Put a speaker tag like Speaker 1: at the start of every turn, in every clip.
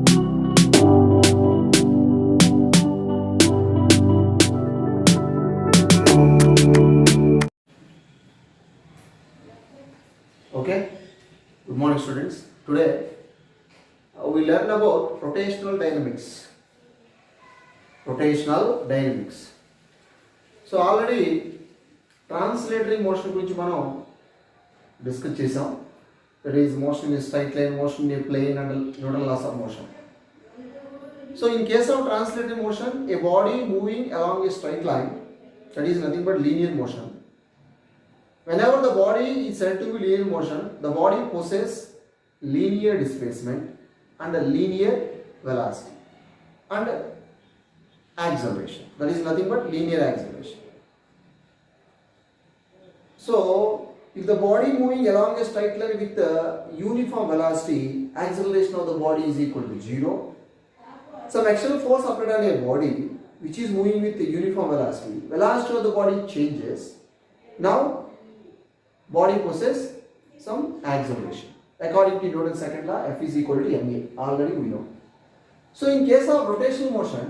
Speaker 1: Okay, good morning students. Today we learn about rotational dynamics. Rotational dynamics. So already translatory motion guరించి మనం discuss చేసాం. That is motion in a straight line, motion in a plane and nodal laws of motion. So in case of translatory motion, a body moving along a straight line, that is nothing but linear motion. Whenever the body is said to be linear motion, the body possesses linear displacement and a linear velocity and acceleration. That is nothing but linear acceleration. So, if the body moving along a straight line with a uniform velocity, acceleration of the body is equal to 0. Some external force applied on a body which is moving with a uniform velocity, velocity of the body changes. Now, body possesses some acceleration. According to Newton's second law, F is equal to ma. Already we know. So in case of rotational motion,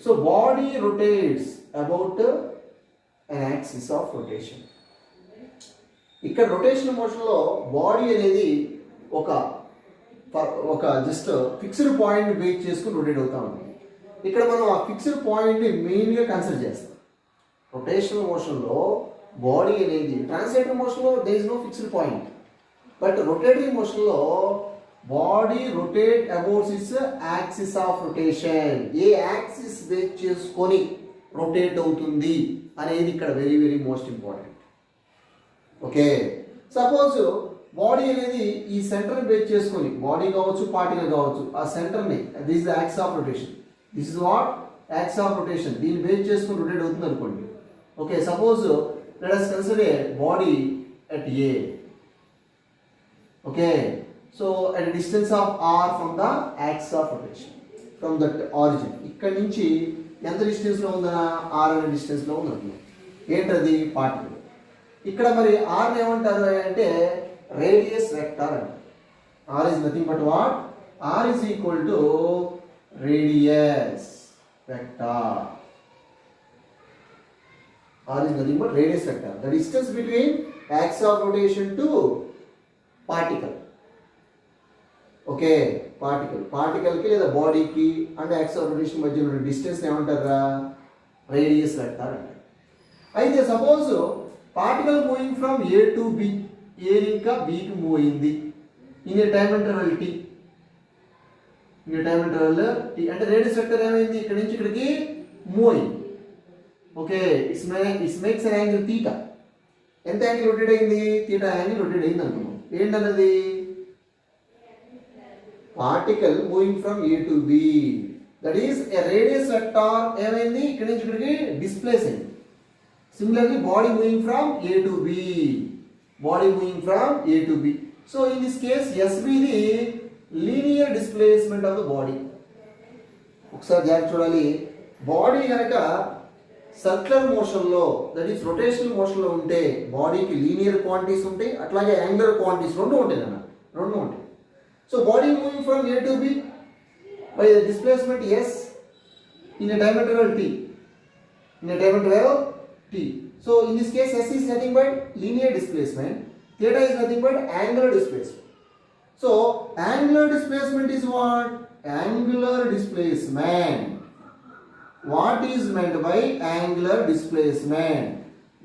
Speaker 1: so body rotates about an axis of rotation. ఇక్కడ rotational మోషన్లో body అనేది ఒక just fixed point base చేసుకుని rotate అవుతా ఉంటుంది. ఇక్కడ మనం ఆ ఫిక్స్డ్ పాయింట్ని మెయిన్గా కన్సిడర్ చేస్తాం. రొటేషనల్ మోషన్లో బాడీ అనేది ట్రాన్స్లేటరీ మోషన్లో there is no fixed point, but rotatory మోషన్లో body rotate about its axis of rotation. A axis base చేసుకొని రొటేట్ అవుతుంది అనేది ఇక్కడ very very most important. Okay, suppose body అనేది ఈ సెంటర్ బేస్ చేసుకొని, బాడీ కావచ్చు పార్టికల్ కావచ్చు, ఆ సెంటర్ని this is the axis of rotation, this is what axis of rotation, దీన్ని బేస్ చేసుకొని రొటేట్ అవుతుంది అనుకోండి. Okay, suppose let us consider a body at A. Okay, so at a distance of r from the axis of rotation, from that origin. ఇక్కడ నుంచి ఎంత distance లో ఉందనా, r అనే distance లో ఉంది. ఏంటది? పార్టికల్. ఇక్కడ మరి r ని ఏమంటారు అంటే రేడియస్ వెక్టర్ అంటారు. r is nothing but what? r is equal to radius vector. R is nothing but radius vector, the distance between axis of rotation to particle. Okay, particle ki లేదా body కి and axis of rotation మధ్య ఉన్న distance ఏమంటారా? Radius vector అంటారు. అయితే suppose particle moving from A to B, A ఇంకా B కి move అయింది in a time interval T. In a time interval T అంటే రేడియస్ వెక్టర్ ఏమైంది? ఇక్కడ నుంచి ఇక్కడికి మూవ్ అయింది. Okay, it's makes an angle theta. ఎంత యాంగిల్ రొటేట్ అయింది? తీటా యాంగిల్ రొటేట్ అయింది అనుకున్నాం. ఏంటన్నది? Particle moving from A to B, that is a radius vector ఏమైంది? ఇక్కడ నుంచి ఇక్కడికి డిస్ప్లేస్ అయింది. Similarly body moving from A to B, body moving from A to B. So in this case SB the linear displacement of the body. ఒకసారి జాగ్రత్త చూడాలి. Body కనుక circular మోషన్లో, దట్ ఈస్ రొటేషనల్ మోషన్లో ఉంటే బాడీకి లీనియర్ క్వాంటిటీస్ ఉంటాయి, అట్లాగే యాంగులర్ క్వాంటిటీస్ రెండు ఉంటాయి అన్న, రెండు ఉంటాయి. So body moving from A to B by the displacement S in a time interval T, in a time interval T. So in this case S is nothing but linear displacement, theta is nothing but angular displacement. So angular displacement is what? Angular displacement. What is meant by angular displacement?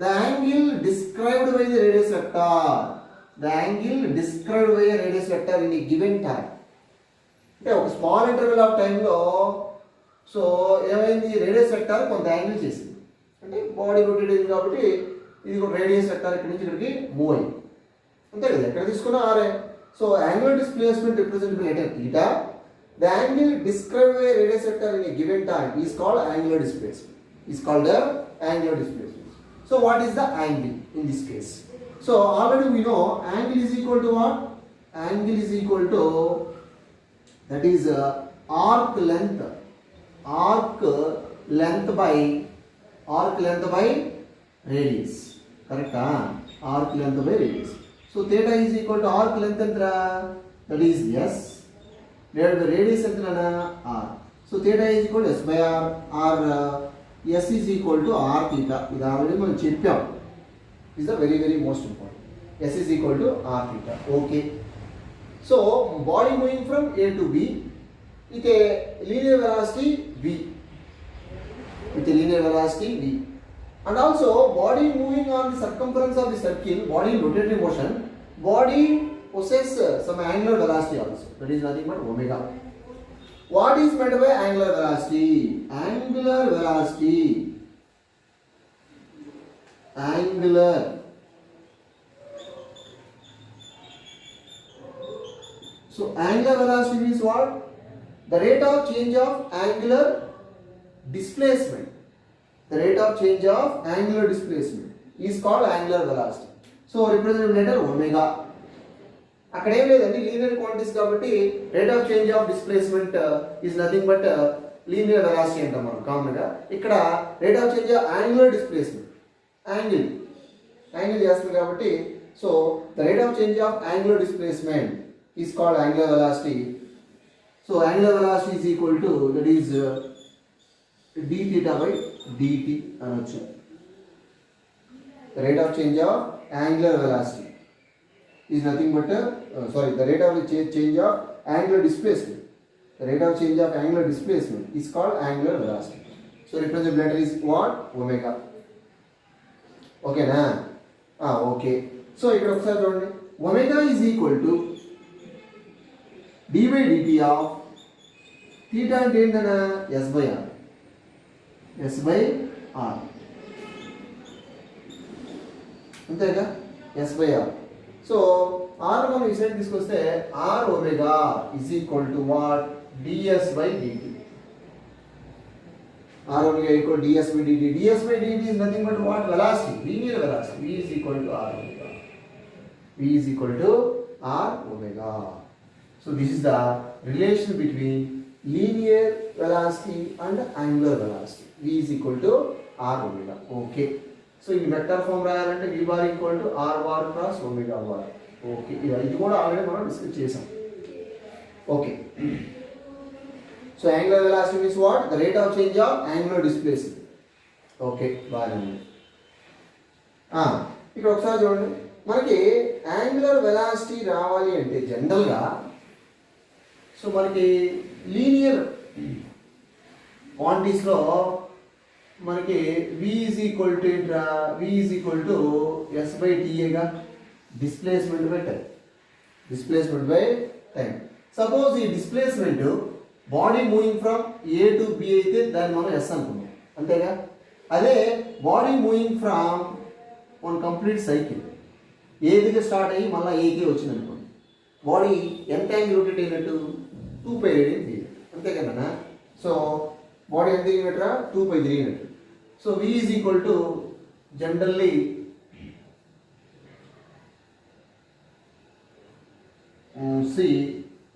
Speaker 1: The angle described by the radius vector. The angle described by a radius vector in a given time. అంటే ఒక small interval of టైంలో so ఏమైంది? Radius vector కొంత angle చేసింది. అంటే body rotate అయింది కాబట్టి ఇది ఒక రేడియస్ వెక్టర్ ఇక్కడి నుంచి ఇక్కడికి మూవ్ అయింది. అంతే కదా, ఎక్కడ తీసుకున్నా ఆరే. So angular displacement represent by letter theta. The angle described by a radius vector in a given time is called angular displacement. Is called the angular displacement. So what is the angle in this case? So already we know angle is equal to what? Angle is equal to, that is arc length. Arc length by radius. Correct? Arc length by radius. So theta is equal to arc length and that is S divided by radius entrana R. So theta is equal to S by R or S is equal to R theta. This already మనం చెప్పాం. This is the very most important. S is equal to R theta. Okay. So body moving from A to B with a linear velocity V. With a linear velocity V. And also body moving on the circumference of the circle, body in rotatory motion, body possesses some angular velocity also. That is nothing but omega. What is meant by angular velocity? Angular velocity. Angular. So angular velocity means what? The rate of change of angular displacement. The rate of change of angular displacement is called angular velocity. So representative letter omega. అక్కడ ఏం లేదండి linear quantities కాబట్టి rate of change of displacement is nothing but linear velocity అంటాం మనం common గా. ఇక్కడ rate of change of angular displacement angle చేస్తుంది కాబట్టి so the rate of change of angular displacement is called angular velocity. So angular velocity is equal to that is d theta by dt అనొచ్చు. The rate of change of angular velocity is nothing but the rate of change of angular displacement. The rate of change of angular displacement is called angular velocity. So representative letter is what? Omega. Okay na? Okay. So ఇక్కడ ఒకసారి చూడండి omega is equal to d by dt of theta అంటే ఏంటన్నా s by r. S by R. అంతేగా S by R. So R మనం ఈ side తీసుకొస్తే R omega is equal to what? ds by dt. R omega equal to ds by dt. ds by dt is nothing but what? Velocity, linear velocity. V is equal to R omega. V is equal to R omega. So this is the relation between linear velocity and angular velocity. V is equal to R omega. Okay. So in vector form రాయాలంటే V bar equal to R bar cross omega bar. Okay. ఇది కూడా already మనం discuss చేసాం. Okay. So angular velocity means what? The rate of change of angular displacement. Okay. బాగుంది. ఇక్కడ ఒకసారి చూడండి మనకి angular velocity రావాలి అంటే జనరల్ గా సో మనకి లీనియర్ క్వాంటిటీస్ లో మనకి v is equal to v is equal to s by t గా displacement by time. Displacement by time. Suppose ఈ displacement body moving from A to B అయితే దాన్ని మనం s అనుకున్నాం అంతేగా. అదే body moving from one complete cycle ఏదిగా start అయ్యి మళ్ళీ ఏకే వచ్చింది అనుకోండి బాడీ ఎంత యాంగిల్ రొటేట్ అయినట్టు 2π రేడియన్ తిరిగి అంతే కదా. సో బాడీ ఎంత తిరిగినట్టురా 2π తిరిగినట్టు. So v is equal to generally సి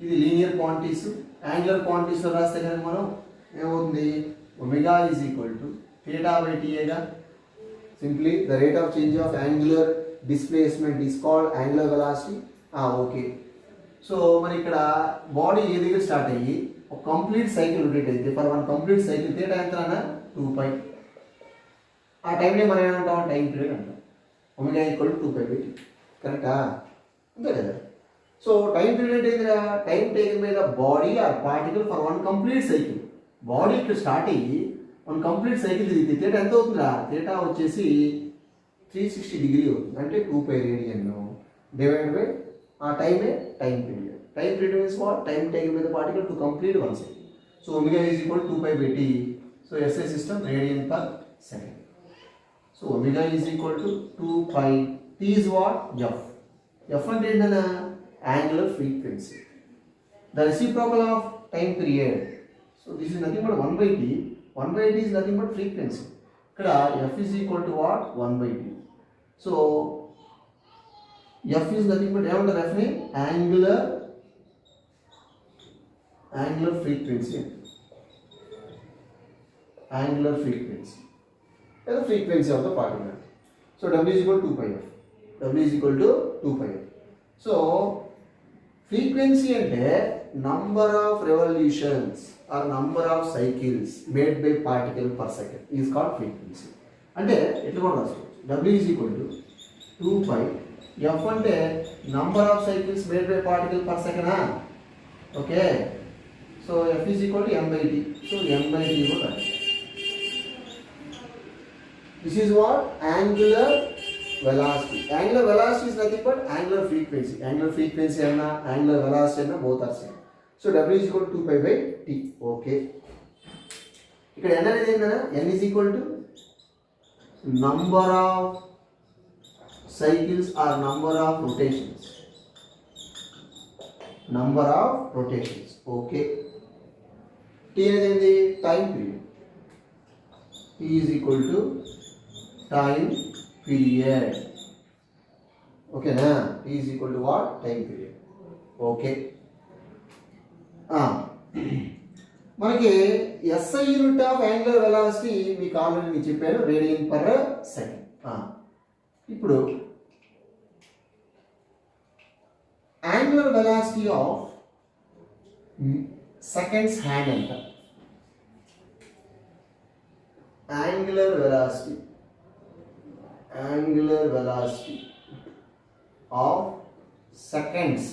Speaker 1: ఇది లీనియర్ క్వాంటిటీస్ యాంగులర్ క్వాంటిటీస్లో రాస్తే కనుక మనం ఏమవుతుంది omega is equal to theta by ta. Simply the rate of change of angular displacement is called angular velocity. Okay. So మరి ఇక్కడ బాడీ ఏ దగ్గర స్టార్ట్ అయ్యి ఒక కంప్లీట్ సైకిల్ రొటేట్ అయితే for one complete cycle theta ఎంత అన్నా 2π. ఆ టైంలో మనం ఏమంటాం టైం పీరియడ్ అంటాం. Omega equal to 2π/t. కరెక్టా? అంతే కదా. సో టైం పీరియడ్ ఏంటిరా time taken by the body or particle for one complete cycle. Body ఇక్కడ స్టార్ట్ అయ్యి వన్ కంప్లీట్ సైకిల్ తిరిగితే థీటా ఎంత అవుతుందా? థీటా వచ్చేసి 360 డిగ్రీ అవుతుంది. అంటే 2π రేడియన్ డివైడ్ బై ఆ టైమే time period. Time period means what? Time taken by the particle to complete one cycle. So omega is equal to 2π/t. So SI system radian per second. So omega is equal to 2π. T is what? F. F అంటే ఏంటన్నా angular frequency. The reciprocal of time period. So this is nothing but 1/t. 1/t is nothing but frequency. ఇక్కడ F is equal to what? 1/t. So F is nothing but ఏమంటారు F ని angular frequency. Angular frequency. The frequency of the particle. So W is equal to 2πf. W is equal to 2πf. So frequency అంటే number of revolutions or number of cycles made by particle per second is called frequency. అంటే ఎట్లా కూడా రాసుకోవచ్చు, W is equal to 2π, F అంటే number of cycles made by particle per second. Okay, so F is equal to m/t. So m/t కూడా this is what angular velocity. Angular velocity is nothing but angular frequency. Angular frequency and angular velocity and both are same. So W is equal to 2π/t. Okay. ఇక్కడ n అనేది ఏంటన్నా, n is equal to number of cycles or number of rotations. Number of rotations. Okay. T అనేది ఏంటి, time period. T is equal to time period. Okay na, T is equal to what, time period. Okay. మనకి SI unit of angular velocity మీకు already నేను చెప్పాను, radian per second. ఇప్పుడు angular velocity of seconds hand ఎంత, angular velocity of seconds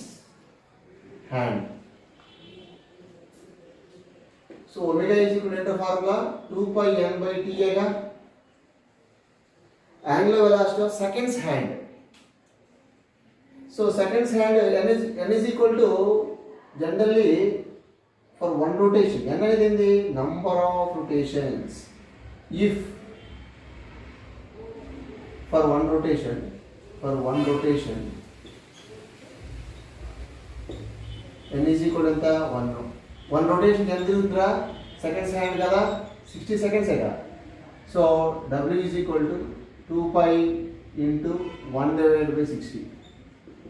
Speaker 1: hand. So omega is equal to formula 2πn/t आएगा. Angular velocity of seconds hand. So seconds hand n is equal to generally for one rotation. n అనేది ఏంది, number of rotations. If for one rotation n is equal to 1 rotation ఎంత తిరుగుతుందా, seconds hand కదా, 60 seconds కదా. So W is equal to 2π into 1/60,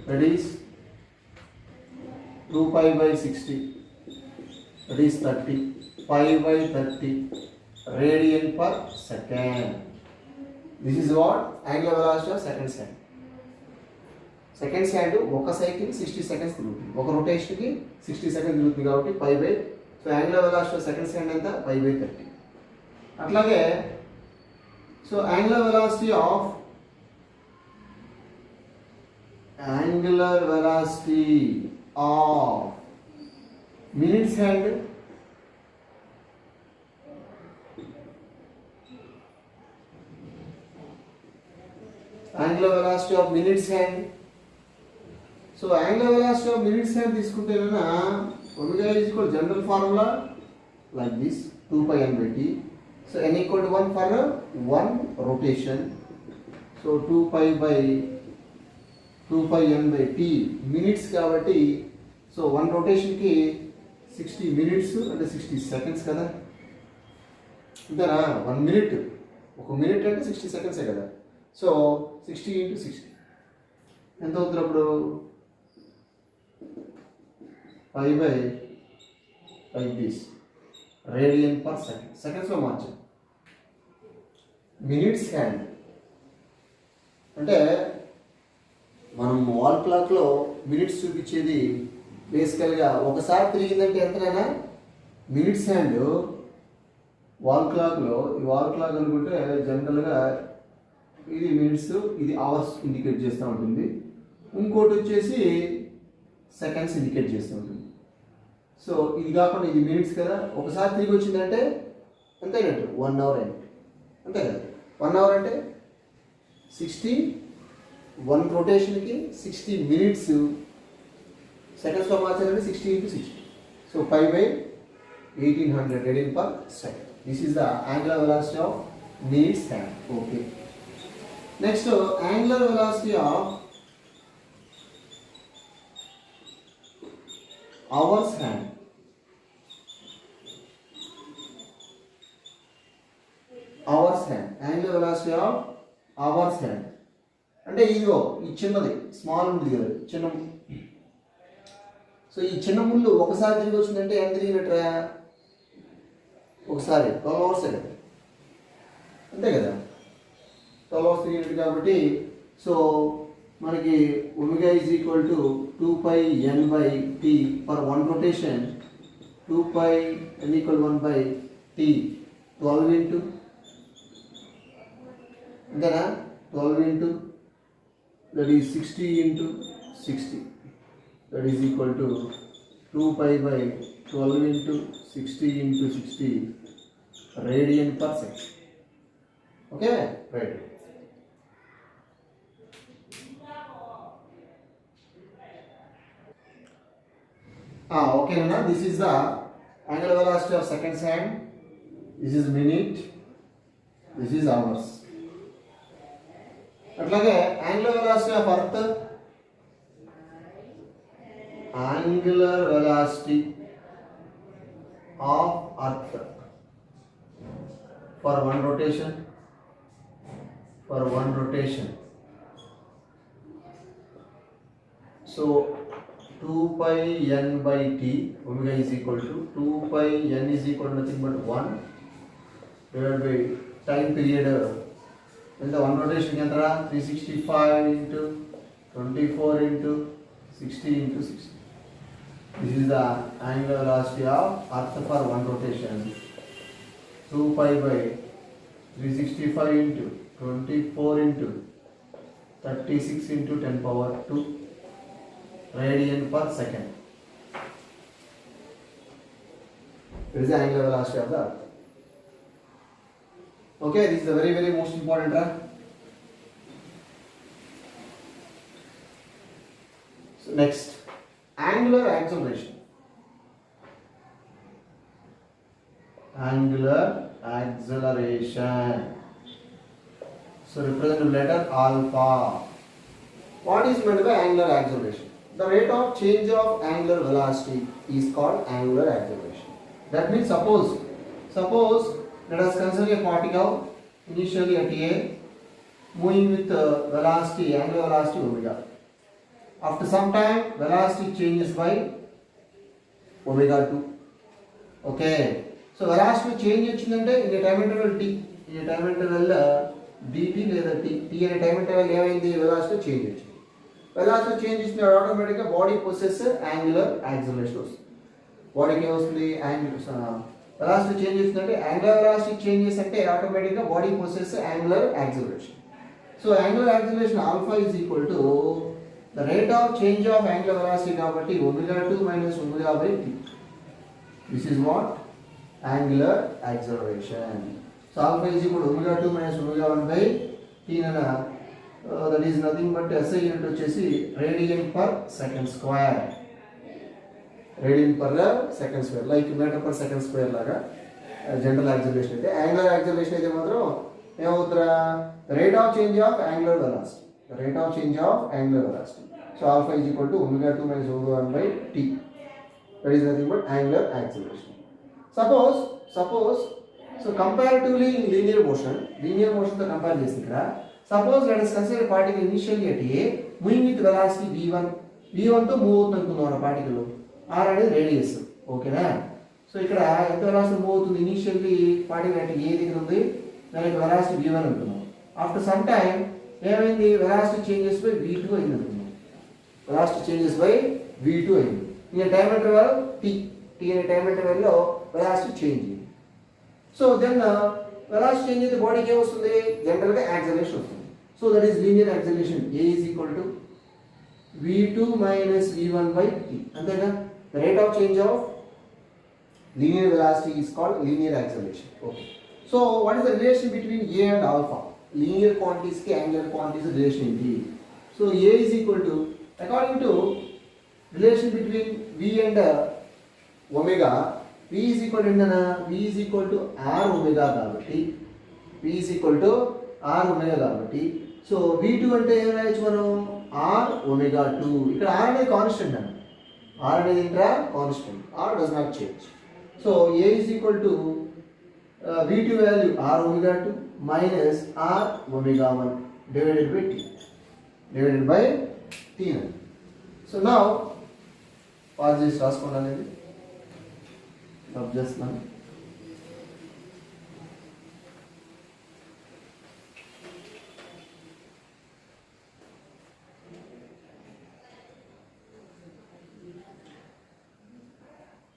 Speaker 1: that is 2π/60, that is 30, π/30 radian per second. This is what angular velocity of seconds hand. Seconds hand ఒక cycle 60 seconds తిరుగుతుంది, ఒక రొటేషన్కి 60 seconds తిరుగుతుంది కాబట్టి so angular velocity of seconds hand ఎంత, π/30. అట్లాగే so angular velocity of minutes hand angular velocity of minutes hand. So angular velocity of minutes hand తీసుకుంటే నా omega is equal general formula like this 2πn/t. So n equal to 1 for one rotation. So 2πn/t minutes కాబట్టి so one rotation కి 60 minutes అంటే 60 seconds కదా. అంతేనా, 1 minute, ఒక minute అంటే 60 seconds కదా. సో 60 into 60 ఎంత అవుతుంది అప్పుడు, π/this రేడియన్ పర్ సెకండ్. సెకండ్స్లో మార్చాం. మినిట్స్ హ్యాండ్ అంటే మనం వాల్ క్లాక్లో మినిట్స్ చూపించేది బేసికల్గా ఒకసారి తిరిగిందంటే ఎంతనైనా మినిట్స్ హ్యాండ్. వాల్ క్లాక్లో ఈ వాల్ క్లాక్ అనుకుంటే జనరల్గా ఇది మినిట్స్, ఇది అవర్స్ ఇండికేట్ చేస్తూ ఉంటుంది. ఇంకోటి వచ్చేసి సెకండ్స్ ఇండికేట్ చేస్తూ ఉంటుంది. సో ఇది కాకుండా ఇది మినిట్స్ కదా, ఒకసారి తిరిగి వచ్చిందంటే అంతేనట్టు 1 hour అయినట్టు, అంతే కదా. 1 hour అంటే 60, 1 రొటేషన్కి 60 minutes, సెకండ్స్లో మార్చాలంటే 60 into 60. So π/1800 radian per second. This is the angular velocity of minutes hand. Okay. Next, angular velocity of hours hand. Hours hand. Angular velocity of hours hand. అంటే ఇదిగో ఈ చిన్నది స్మాల్ ఉంది కదా, చిన్న. సో ఈ చిన్న ముళ్ళు ఒకసారి తిరిగి వచ్చిందంటే ఎంత తిరిగినట్రా, ఒకసారి 12 hours కదా, అంతే కదా. 12 hours తిరిగినట్టు కాబట్టి సో మనకి omega is equal to 2 pi n by t for one rotation. 2 pi n equal 1 by t, 12 into, then 12 into, that is 60 into 60, that is equal to 2 pi by 12 into 60 into 60 radian per second. Okay, right. Okay, Nana, this is the angular velocity of seconds hand. This is minute. This is hours. అట్లాగే angular velocity of earth. Angular velocity of earth for one rotation. So 2 pi n by t, omega is equal to 2 pi n is equal to nothing but 1 divided by time period. In the one rotation enter 365 into 24 into 60 into 60. This is the angular velocity of earth for one rotation. 2 pi by 365 into 24 into 36 into 10 power 2 radian per second. It is the angular velocity of the earth. Okay, this is the very most important. So next, angular acceleration. So representative letter alpha. What is meant by angular acceleration? The rate of change of angular velocity is called angular acceleration. That means suppose let us consider a particle initially at A moving with velocity, angular velocity omega. After some time, velocity changes by omega 2. Okay. So velocity change వచ్చిందంటే in a time interval t, in a time interval dt లేదా t అనే time interval ఏమైంది, velocity change వచ్చింది. Velocity change ఇచ్చిన automatic గా body possess angular acceleration వస్తుంది. బాడీకి ఏమొస్తుంది, velocity change చేస్తుందంటే angular velocity changes అంటే ఆటోమేటిక్ గా body possess angular acceleration. So angular acceleration alpha is equal to the rate of change of angular velocity కాబట్టి omega 2 minus omega by t. This is what angular acceleration. So alpha is equal to omega 2 minus omega 1 by t nana, that is nothing but SI unit వచ్చేసి radian per second square. Radian per second square, like meter per second square లాగా general acceleration అయితే. Angular acceleration అయితే మాత్రం ఏమవుతారా, rate of change of angular velocity. The rate of change of angular velocity. So alpha is equal to omega 2 minus omega 1 by t. That is nothing but angular acceleration. Suppose so comparatively in linear motion తో compare చేస్తే ఇక్కడ suppose let us consider a particle initially at A moving with velocity v1 తో move అవుతుంది అనుకుందాం. Particle r అనేది radius. ఓకేనా. So ఇక్కడ ఎంత వెలాసిటీ మూవ్ అవుతుంది, ఇనిషియల్లీ పార్టికల్ అంటే A దగ్గర ఉంది, దానికి వెలాసిటీ v1 అనుకున్నాం. ఆఫ్టర్ సమ్ టైం ఏమైంది, వెలాసిటీ చేంజెస్ బై v2 అయింది అనుకున్నాం. వెలాసిటీ చేంజెస్ బై v2 అయింది. ఈ టైం ఇంటర్వల్ t అనే టైం ఇంటర్వల్ లో వెలాసిటీ చేంజ్ అయింది. సో దెన్ వెలాసిటీ చేంజ్ అయితే బాడీకి ఏమొస్తుంది, జనరల్ గా యాక్సిలరేషన్ వస్తుంది. So that is linear acceleration. A is equal to v2 minus v1 by t. అంతేగా. The rate of change of linear velocity is called linear acceleration. Okay. So what is the relation between A and alpha? Linear quantities ki angular quantities relation ఏంటి? So A is equal to, according to relation between V and omega, V is equal to ఏంటన్నా, V is equal to R omega కాబట్టి, V is equal to R omega కాబట్టి, so V2 అంటే ఏం రాయొచ్చు మనం, R omega 2. ఇక్కడ R అనేది constant అన్న, R అనేది ఏంట్రా constant, R does not change. So A is equal to V2 value R omega 2 minus R omega 1 divided by t. So now pause this రాసుకోండి అనేది just now.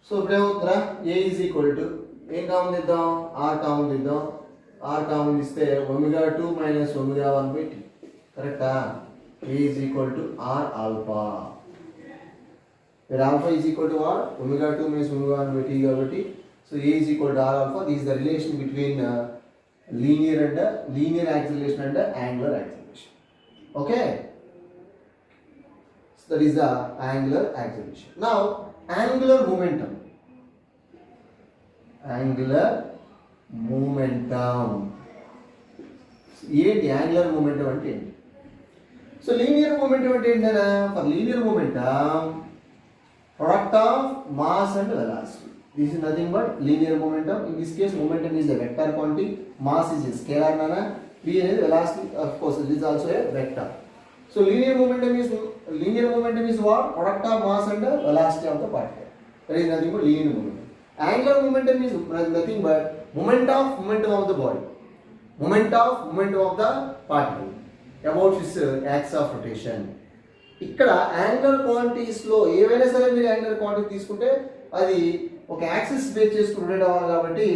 Speaker 1: సో ఇప్పుడు ఏమవుతుందా A is equal to ఏం common ఇద్దాం R common ఇద్దాం R common ఇస్తే omega 2 minus omega 1 by T కరెక్టా A is equal to R alpha where alpha is equal to r omega 2 minus omega 1 by t కాబట్టి so a is equal to r alpha this is the relation between linear acceleration and angular acceleration okay so that is the angular acceleration now angular momentum ఏంటి angular momentum అంటే ఏంటి so linear momentum అంటే ఏంటన్నా for linear momentum product of mass and velocity. This is nothing but linear momentum. In this case, momentum is a vector quantity, mass is a scalar nana, v is velocity. Of course, it is also a vector. So linear momentum is what? Product of mass and velocity of the particle. That is nothing but linear momentum. Angular momentum is nothing but momentum of the body, momentum of the particle about its axis of rotation. ఇక్కడ angular క్వాంటిటీస్లో ఏవైనా సరే మీరు angular quantity తీసుకుంటే అది ఒక axis base చేసుకుని rotate అవ్వాలి కాబట్టి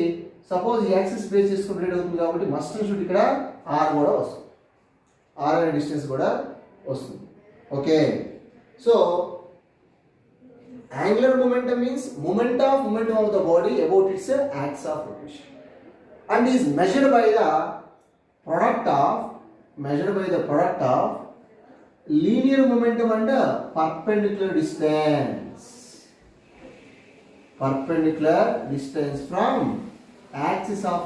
Speaker 1: సపోజ్ ఈ యాక్సిస్ బేస్ చేసుకుని రొటేట్ అవుతుంది కాబట్టి మస్ట్ అండ్ షుడ్ ఇక్కడ ఆర్ కూడా వస్తుంది ఆర్ అనే డిస్టెన్స్ కూడా వస్తుంది okay so angular momentum means momentum of the body about its axis of rotation and is measured by the product of linear momentum and perpendicular distance from axis of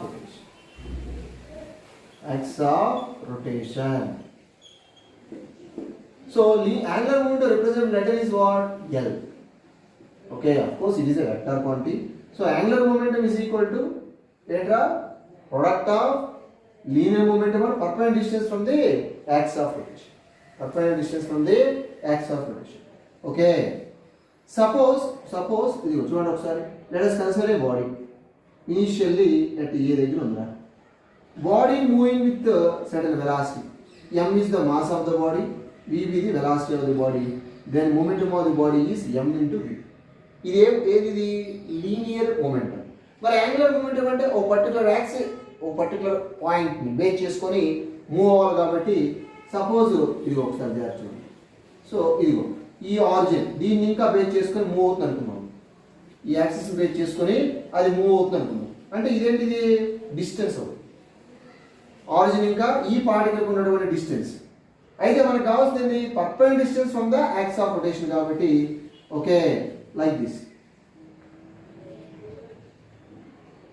Speaker 1: rotation so angular momentum represented letter is what L okay of course it is a vector quantity so angular momentum is equal to product of linear momentum and perpendicular distance from the axis of rotation okay suppose ఇది చూడండి ఒకసారి let us consider a body initially at a దగ్గర ఉందా body moving with certain velocity m is the mass of the body v is the velocity of the body then momentum of the body is m into v ఇది ఏది linear momentum మరి angular momentum అంటే ఒక particular point ని base చేసుకొని move అవ్వాలి కాబట్టి suppose ఇది ఒకసారి చూడండి సో ఇదిగో ఈ ఆరిజిన్ దీన్ని ఇంకా బేస్ చేసుకొని మూవ్ అవుతుంది అనుకున్నాం ఈ యాక్సిస్ బేస్ చేసుకొని అది మూవ్ అవుతుంది అనుకున్నాం అంటే ఇదేంటిది డిస్టెన్స్ అవుతుంది ఆరిజిన్ ఇంకా ఈ పార్టికల్కి ఉన్నటువంటి డిస్టెన్స్ అయితే మనకు కావాల్సింది perpendicular distance from the axis of rotation కాబట్టి ఓకే లైక్ దిస్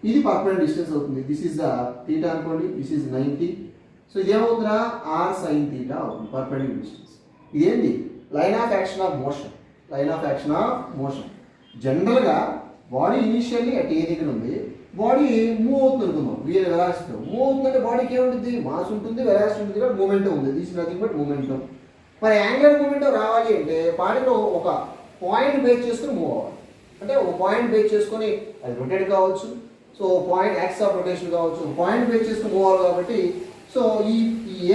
Speaker 1: ఇది పర్పెండిక్యులర్ డిస్టెన్స్ అవుతుంది దిస్ ఇస్ ద థీటా అనుకోండి దిస్ ఇస్ 90 సో ఇదేమవుతుందా ఆర్ సైన్ థీటా అవుతుంది పర్పెండిక్యులర్ డిస్టెన్స్ ఇదేంటి line of action of motion జనరల్గా బాడీ ఇనిషియల్లీ అట్ ఏ దగ్గర ఉంది బాడీ మూవ్ అవుతుంది అనుకుందాం వీళ్ళ వెలాసిటీ మూవ్ అవుతుందంటే బాడీకి ఏముంటుంది మాస్ ఉంటుంది వెలాసిటీ ఉంటుంది కాబట్టి మూమెంటం ఉంది దిస్ నథింగ్ బట్ మూమెంటం మరి యాంగులర్ మూమెంటం రావాలి అంటే బాడీలో ఒక పాయింట్ బేస్ చేసుకుని మూవ్ అవ్వాలి అంటే ఒక పాయింట్ బేస్ చేసుకొని అది రొటేట్ కావచ్చు so point axis of rotation కావచ్చు పాయింట్ బేస్ చేసుకుని మూవ్ అవ్వాలి కాబట్టి సో ఈ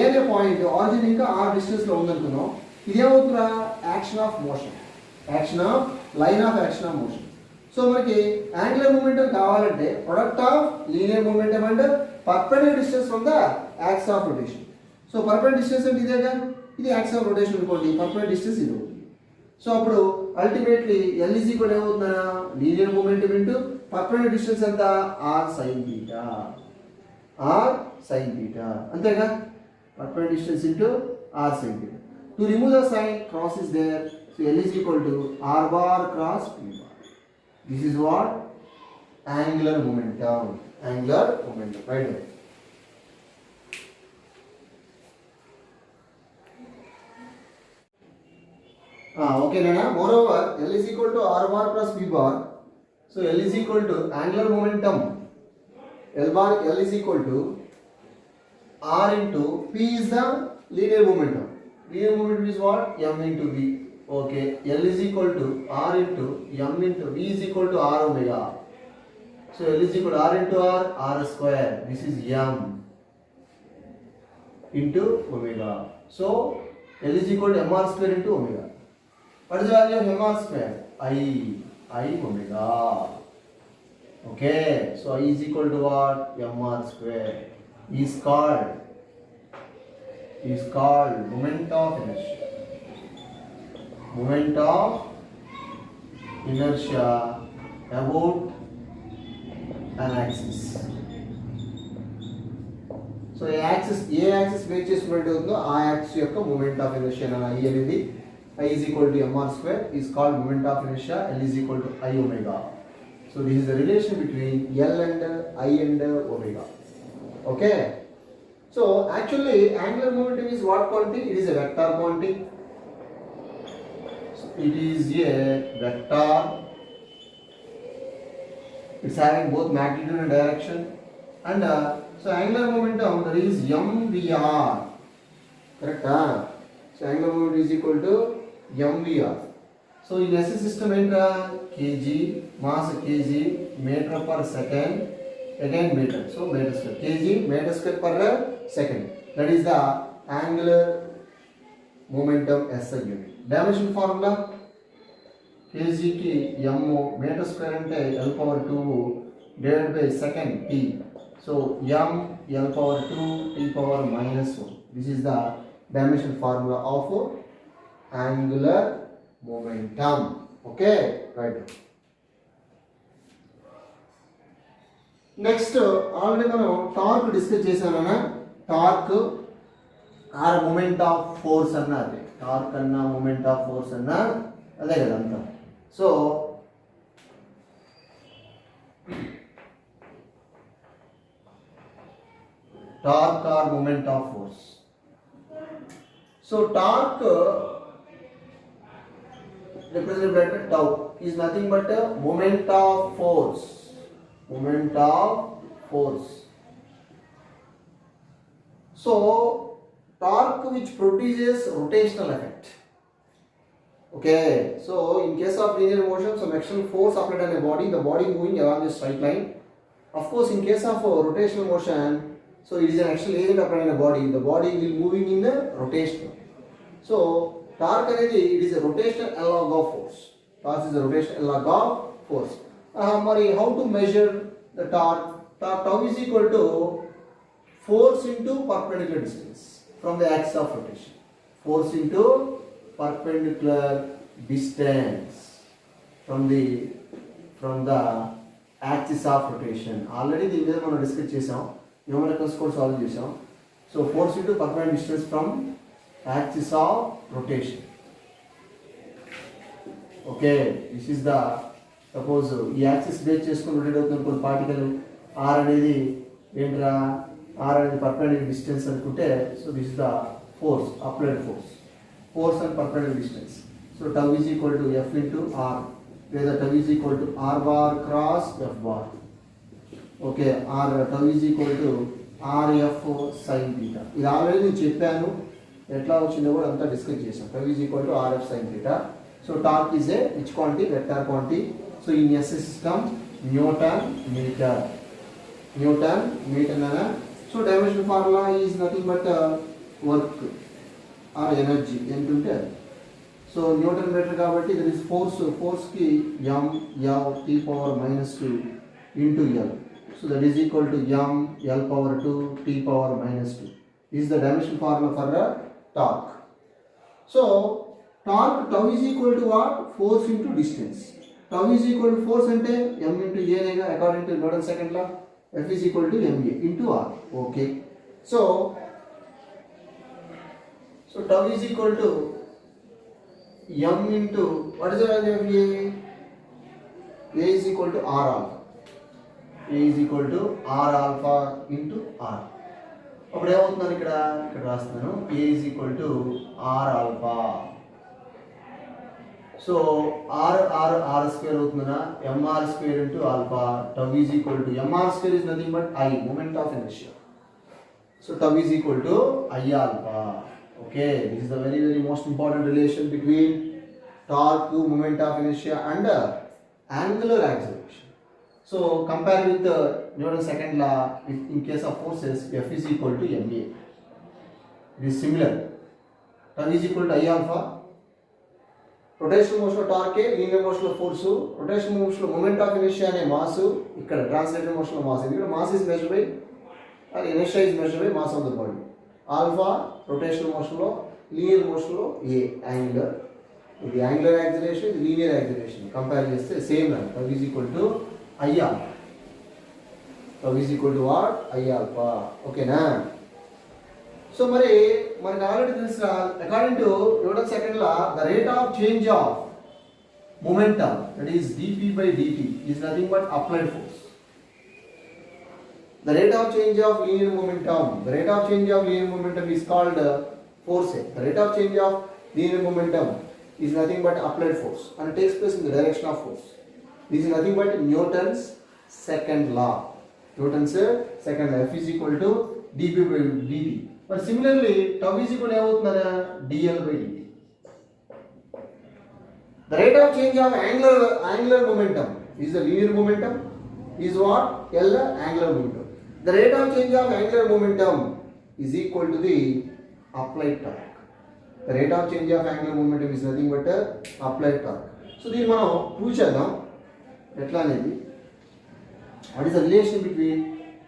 Speaker 1: ఏరియా పాయింట్ ఆరిజిన్ ఇంకా ఆర్ డిస్టెన్స్లో ఉందనుకున్నాం ఇదేమవుతుందా action of line of action of motion so మనకి యాంగులర్ మూమెంటం కావాలంటే product of linear momentum and perpendicular distance from the axis of rotation so perpendicular distance అంటే ఇదేగా ఇది యాక్సిస్ ఆఫ్ రొటేషన్ అనుకోండి పర్పెండిక్యులర్ డిస్టెన్స్ ఇది అవుతుంది సో అప్పుడు ultimately L is equal ఏమవుతుందా linear momentum into perpendicular distance ఎంత R sine theta అంతేగా perpendicular distance into r sin theta. To remove the sign, cross is there, so L is equal to r bar cross p bar. This is what? Angular momentum, right away. Okay, Nana. Moreover, L is equal to r bar plus p bar. So L is equal to angular momentum. L is equal to r into p is the linear momentum. Linear momentum is what? M into v. Okay. L is equal to r into m into v is equal to r omega. So L is equal to r into r square. This is m into omega. So L is equal to mr square into omega. What is the value of mr square? I. I omega. Okay, so I is equal to what? Mr square is called moment of inertia. Moment of inertia about an axis. So a axis where చేసుకున్నట్టు ఉందో ఆ axis యొక్క moment of inertia I అనేది I is equal to mr square is called moment of inertia. L is equal to I omega. So this is the relation between L and I and omega. Okay. So actually angular momentum is what quantity? It is a vector quantity. So it is a vector. It's having both magnitude and direction. And so angular momentum, there is mvr. Correct? So angular momentum is equal to mvr. So in SI system kg, mass kg, meter per second, again meter. So meter square. Kg, meter square per second. That is the angular momentum SI unit. Dimension formula kg ki m, meter square ante L power 2 divided by second t. So m L power 2 t power minus 1. This is the dimension formula of angular momentum. Okay, right. Next, already మనం torque discuss చేశానన్నా. Torque or moment of force అన్నా అదే. Torque అన్నా moment of force అన్నా అదే కదా అంతా. So torque or moment of force. So torque represented by tau is nothing but a moment of force. Moment of force. So torque which produces rotational effect. Okay. So in case of linear motion, some external force applied on a body, the body moving along a straight line. Of course, in case of rotational motion, so it is an external agent applied on a body. The body will moving in the rotation. So torque అనేది it is a rotational analog of force. Torque is a rotational analog of force. Mari how to measure the torque? Tau is equal to force into perpendicular distance from the axis of rotation. Force into perpendicular distance from the axis of rotation. Already దీని మీద మనం discuss చేసాం. Numericals కూడా solve చేసాం. So force into perpendicular distance from axis of rotation. Okay, this is the suppose ఈ axis base చేసుకుని rotate అవుతున్న కొన్ని పార్టికల్ ఆర్ అనేది ఏంట్రా, ఆర్ అనేది పర్పెండిక్యులర్ డిస్టెన్స్ అనుకుంటే, so this is the force, applied force and perpendicular distance. So tau is equal to F into R, లేదా tau is equal to R bar cross F bar. Okay, or tau is equal to R F sine theta. ఇది already నేను చెప్పాను, ఎట్లా వచ్చిందో కూడా అంతా discuss చేసాం. Tau is equal to R F sine theta. So torque is a which quantity? Vector quantity. So in SI system newton metre. Newton metre అన్న. So dimension formula is nothing but work or energy ఎంత ఉంటే అది. So newton metre కాబట్టి there is ఫోర్స్కి M L T power minus 2 into L. So that is equal to m L power 2 t power minus 2. This is the dimension formula for the torque. So torque tau is equal to what? Force into distance. Tau is equal to force ante m into a nega according to Newton's second law. F is equal to ma into r. Okay. So tau is equal to m into what is the value of a? A is equal to r alpha. A is equal to r alpha into r. అప్పుడు ఏమవుతుందని ఇక్కడ రాస్తున్నాను. A is equal to r alpha. So r square అవుతుందనా, mr square into alpha. Tau is equal to mr square is nothing but I, moment of inertia. So tau is equal to I alpha. Okay, this is the very very most important relation between torque, moment of inertia and angular acceleration. So compare with Newton's second law, in case of forces, F is equal to ma. It is similar. Tau is equal to I alpha. Rotational motion లో torque, linear motion లో force. Rotational motion లో moment of inertia అనే mass, ఇక్కడ translated motion లో mass. ఇక్కడ mass is measured by inertia is measured by mass of the body. Alpha rotational motion లో, linear motion లో ఏ angular. ఇది angular acceleration, ఇది లీనియర్ యాక్సిలరేషన్. కంపేర్ చేస్తే సేమ్ రా. Tau is equal to I alpha. Tau is equal to what? I alpha. ఓకేనా? So మరి మనకు already తెలుసు, according to Newton second law, the rate of change of momentum, that is dp by dt, is nothing but applied force. The rate of change of linear momentum, the rate of change of linear momentum is called force. The rate of change of linear momentum is nothing but applied force and it takes place in the direction of force. This is nothing but Newton's second law. Newton's second law, F is equal to dp by dt. But similarly, tau is equal to dl by dt. The rate of change of angular momentum is the linear momentum, is what? L angular momentum. The rate of change of angular momentum is equal to the applied torque. The rate of change of angular momentum is nothing but applied torque. So దీన్ని మనం prove చేద్దాం ఎట్లా అనేది. What is the relation between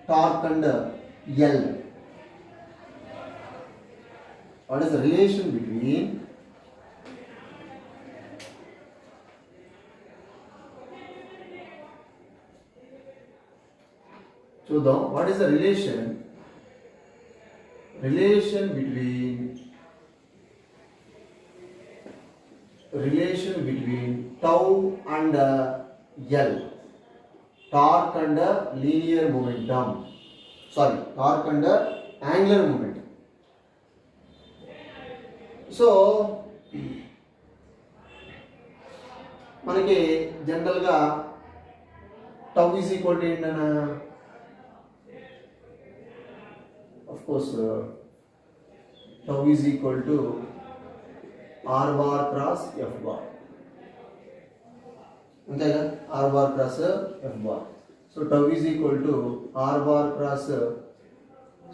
Speaker 1: torque and L? What is the relation between చూద్దాం. What is the relation between tau and L, torque and linear momentum, torque and angular momentum. So మనకి జనరల్గా tau is equal to ఏంటన్నా, of course tau is equal to r bar cross f bar. అంతేగా, r bar cross f bar. So tau is equal to r bar cross.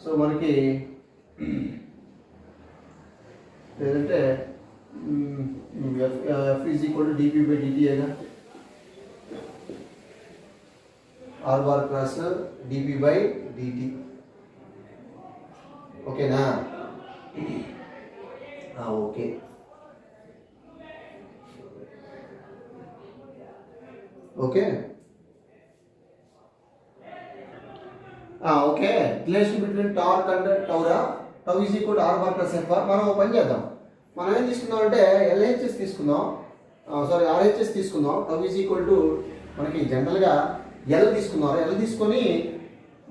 Speaker 1: So మనకి లేదంటే f is equal to dp by dt అయినా, r bar cross dp by dt. ఓకేనా? Okay. Okay okay relation between torque and టౌరా. Tau is equal to R bar plus F bar. మనం పని చేద్దాం. మనం ఏం తీసుకుందాం అంటే ఎల్హెచ్ఎస్ తీసుకుందాం, ఆర్హెచ్ఎస్ తీసుకుందాం. టౌ ఈజ్ ఈక్వల్ టు మనకి జనరల్గా ఎల్ తీసుకుందాం. ఎల్ తీసుకొని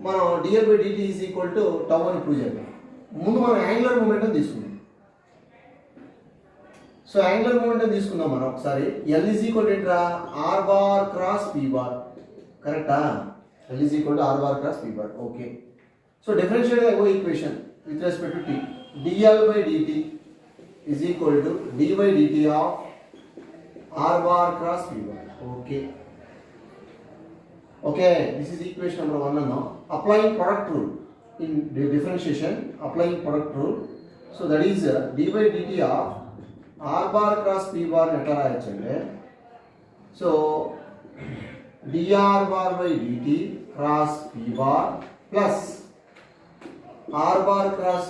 Speaker 1: మనం D L by D T is equal to tau అని ప్రూవ్ చేద్దాం. ముందు మనం యాంగులర్ మూమెంటం తీసుకుందాం. సో యాంగులర్ మూమెంటం తీసుకుందాం మనం ఒకసారి. ఎల్ ఈజ్ ఈక్వల్ టు ఏంట్రా, R bar cross P bar. కరెక్టా? L is equal to R bar cross P bar. Okay. So differentiate the equation with respect to T. D L by D T is equal to D by D T of R bar cross P bar. Okay. Okay, this is equation number 1 now. Applying product rule in the differentiation, applying product rule. So that is d by dt of r bar cross p bar ఎట్లా రాయొచ్చంటే, so dr bar by dt cross p bar plus r bar cross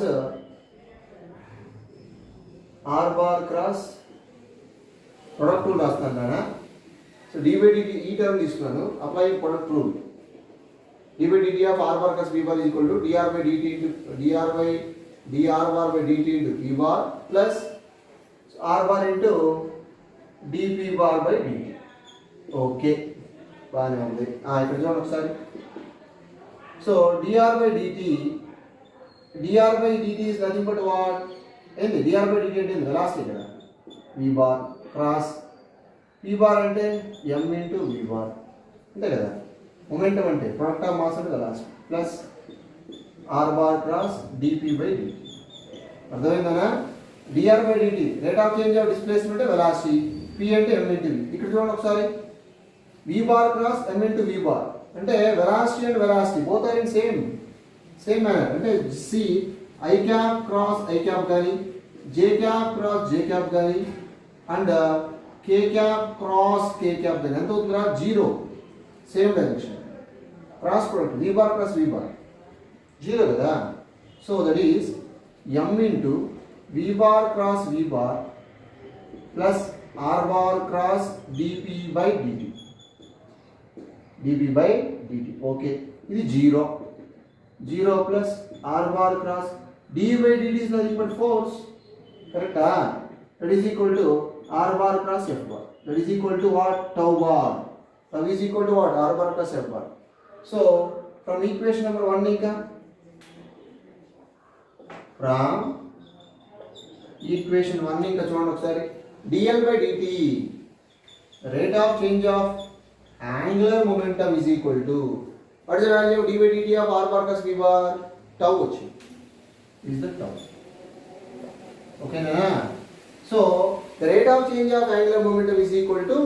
Speaker 1: product rule రాస్తాను కదా. So d by dt ఈ term తీసుకున్నాను. Applying product rule, d by dt of r bar plus p bar is equal to dr by dt into dr bar by dt into p bar plus r bar into dp bar by dt. Okay, బాగానే ఉంది. ఇక్కడ చూడండి ఒకసారి. So dr by dt is nothing but what? ఏంది dr by dt అంటే velocity కదా. v bar cross p bar అంటే m into v bar అంతే కదా. మొమెంటం అంటే ప్రొడక్ట్ ఆఫ్ మాస్ అంటే velocity plus r bar cross dp by dt. అర్థమైందనా? dr by dt rate of change of displacement అంటే velocity, p అంటే m into v. ఇక్కడ చూడండి ఒకసారి. v bar cross m into v bar అంటే velocity and velocity both are in same manner. అంటే సి i cap cross i cap కానీ, j cap cross j cap కానీ, and k cap cross k cap then ఎంత అవుతుందిరా 0 same direction cross product v bar plus v bar 0 కదా so that is m into v bar cross v bar plus r bar cross dp by dt dp by dt okay ఇది 0 plus r bar cross d by dt is nothing but force correct that is equal to r bar cross f bar that is equal to what tau bar tau is equal to what r bar plus f bar so from equation number 1 inka from equation 1 inka చూడండి ఒకసారి dl by dt rate of change of angular momentum is equal to what is the value of d by dt of r bar plus v bar tau వచ్చింది is the tau okay na so the rate of change of angular momentum is equal to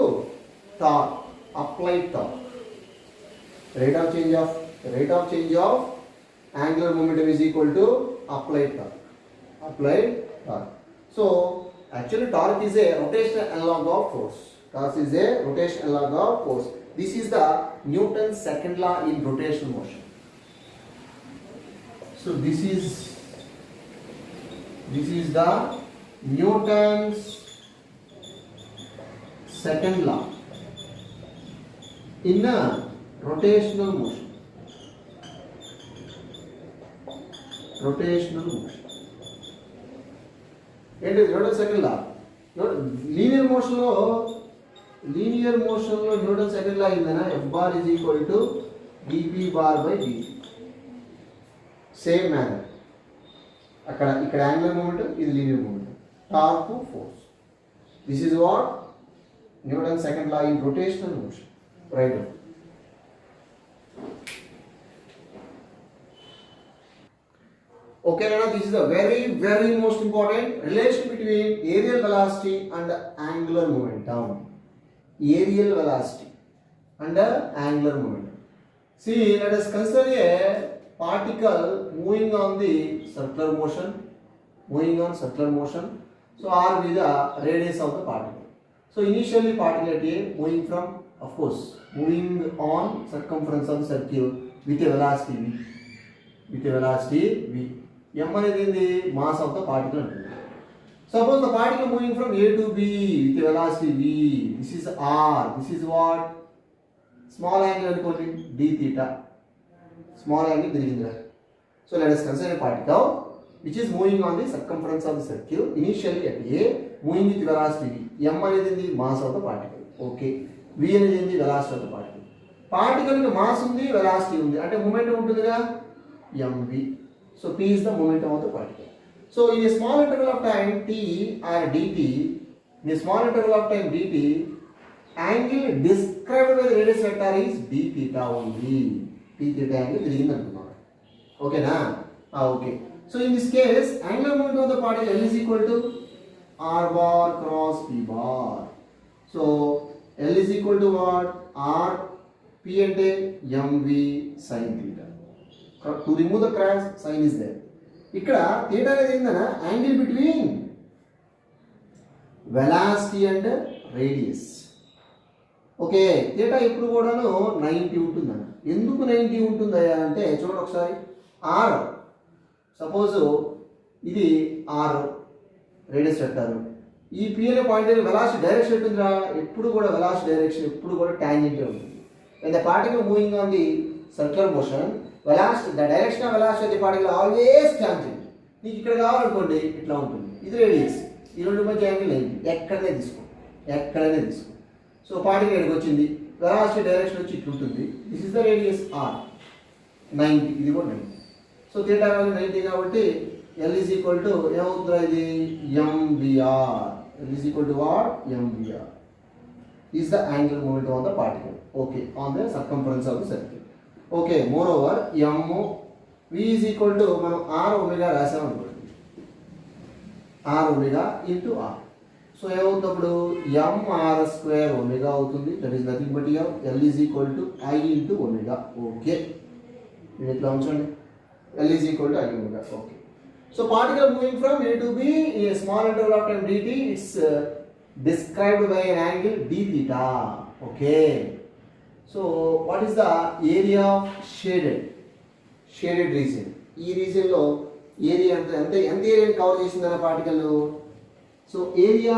Speaker 1: torque applied torque rate of change of angular momentum is equal to applied torque so actually torque is a rotational analog of force this is the Newton's second law in rotational motion so this is the Newton's second law in a rotational motion ఏంటి Newton second law linear motion లో Newton second law ఏందనా f bar is equal to dp bar by dt same manner ఇక్కడ angular moment ఇది linear moment torque force this is what Newton second law in rotational motion right okay now this is a very most important relation between aerial velocity and angular momentum see let us consider a particle moving on circular motion so r with the radius of the particle so initially particle at A moving on circumference of the circle with a velocity v m అనేది ఏంది mass of the particle అంటుంది suppose the particle moving from A to B with a velocity v this is r this is what small angle అనుకోండి d theta small angle తిరిగిందిరా so let us consider a particle which is moving on the circumference of the circle initially at A moving with velocity v m అనేది ఏంది mass of the particle okay v అనేది ఏంది velocity of the particle కి mass ఉంది velocity ఉంది అంటే momentum ఉంటుందిగా mv so p is the momentum of the particle so in a small interval of time t or dt angle described by the radius vector is d theta only d theta angle తిరిగింది అనుకున్నాం ఓకేనా okay so in this case angular momentum of the particle L is equal to r bar cross p bar so L is equal to what r p అంటే mv sin theta to remove the cross sign is there ఇక్కడ theta అనేది ఏందనా angle between velocity and radius okay theta ఎప్పుడు కూడాను 90 ఉంటుందన్న ఎందుకు 90 ఉంటుందయ్యా అంటే చూడండి ఒకసారి r సపోజ్ ఇది r రేడియస్ వెక్టర్ ఈ p అనే పాయింట్ వెలాసిటీ డైరెక్షన్ ఉంటుందిరా ఎప్పుడు కూడా వెలాసిటీ డైరెక్షన్ ఎప్పుడు కూడా టాంజెంట్ ఉంటుంది when the particle moving on the circular motion velocity the direction of velocity of the particle always tangent నీకు ఇక్కడ కావాలనుకోండి ఇట్లా ఉంటుంది ఇది రేడియస్ ఈ రెండు మధ్య యాంగిల్ ఏంటి ఎక్కడనే తీసుకో సో పార్టికల్ ఎక్కడికి వచ్చింది వెలాసిటీ డైరెక్షన్ వచ్చి ఇట్లా ఉంటుంది this is the radius r 90 ఇది కూడా 90 సో θ వాల్యూ 90 కాబట్టి L is equal to ఏమవుతుందా ఇది mvr L is equal to what mvr is the angular momentum of the particle okay on the circumference of the circle okay moreover m v is equal to మనం r omega రాసాం అనుకోండి r omega into r so ఏమవుతుంది m r square omega అవుతుంది that is nothing but L is equal to I into omega okay ఇది ఎట్లా ఉంచండి L is equal to I omega okay so particle moving from A to B in a small interval of time dt its described by an angle d theta. Okay. So what is the area of shaded region? ఈ region లో area ఎంత ఏరియాని cover చేసిందన్న particle. So area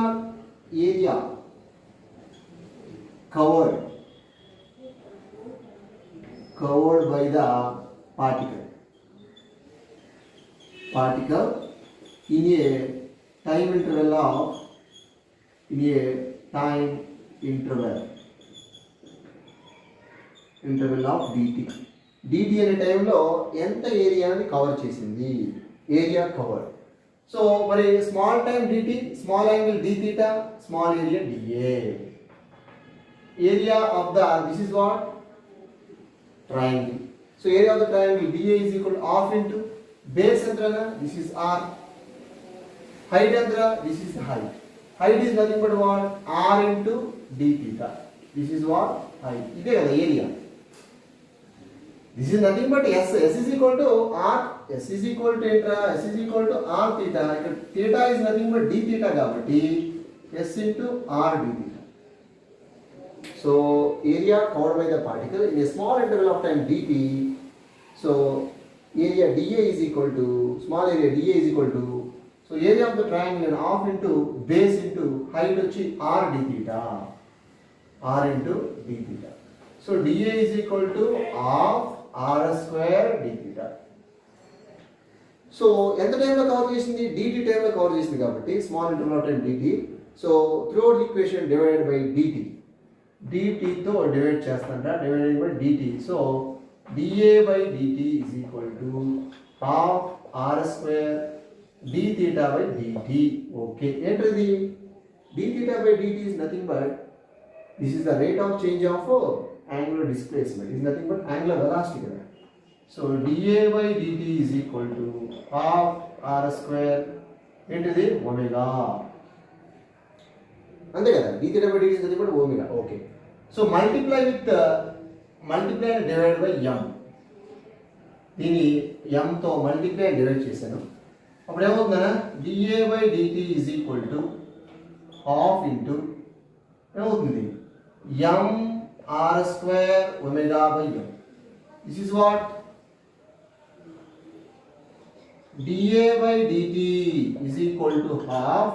Speaker 1: covered by the particle in a time interval of dt అనే టైంలో ఎంత ఏరియాని cover చేసింది, ఏరియా కవర్. సో మరి small time dt, small angle d theta, small area dA. area of the, this is what, triangle. So area of the triangle dA is equal to half into base antrana, this is r, height antra, this is height. Height is nothing but what, r into d theta. This is what, height. Ide kada area. This is nothing but s is equal to r, s is equal to entra, s is equal to r theta. Theta is nothing but d theta kabatti s into r d theta. So area covered by the particle in a small interval of time dt. So area dA is equal to, small area dA is equal to, so area of the triangle and half into base into height వచ్చి r d theta, r into d theta. So dA is equal to half r square d theta. So ఎంత టైంలో cover చేసింది, dt టైంలో cover చేసింది కాబట్టి small interval of time dt. So throughout the equation divided by dt తో divide చేస్తాంట, divided by dt. So dA by dt is equal to half r square d theta by dt. Okay, ఏంటిది d theta by dt is nothing but, this is the rate of change of angular displacement, is nothing but angular velocity కదా. So dA by dt is equal to half r square ఏంటిది omega, అంతే కదా. d theta by dt is nothing but omega. Okay, so multiply and divide by m. దీన్ని m తో multiply and divide చేశాను. అప్పుడు ఏమవుతుందన్నా, dA by dt is equal to half into ఏమవుతుంది m r square omega by m. This is what, dA by dt is equal to half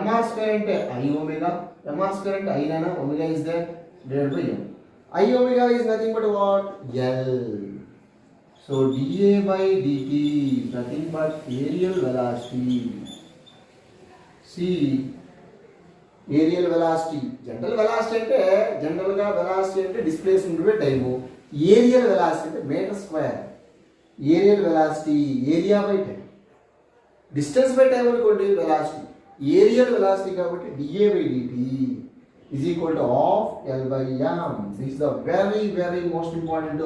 Speaker 1: mr square అంటే I omega, mr square అంటే I nana, omega is there, divided by m. I omega is nothing but what, L. So dA by dt is nothing but aerial velocity. See, aerial velocity, general velocity అంటే general గా velocity అంటే displacement by time, areal velocity అంటే metre square. Areal velocity area by time, distance by time అనుకోండి velocity. Areal velocity కాబట్టి dA by dt is equal to half L by m. This is the very most important,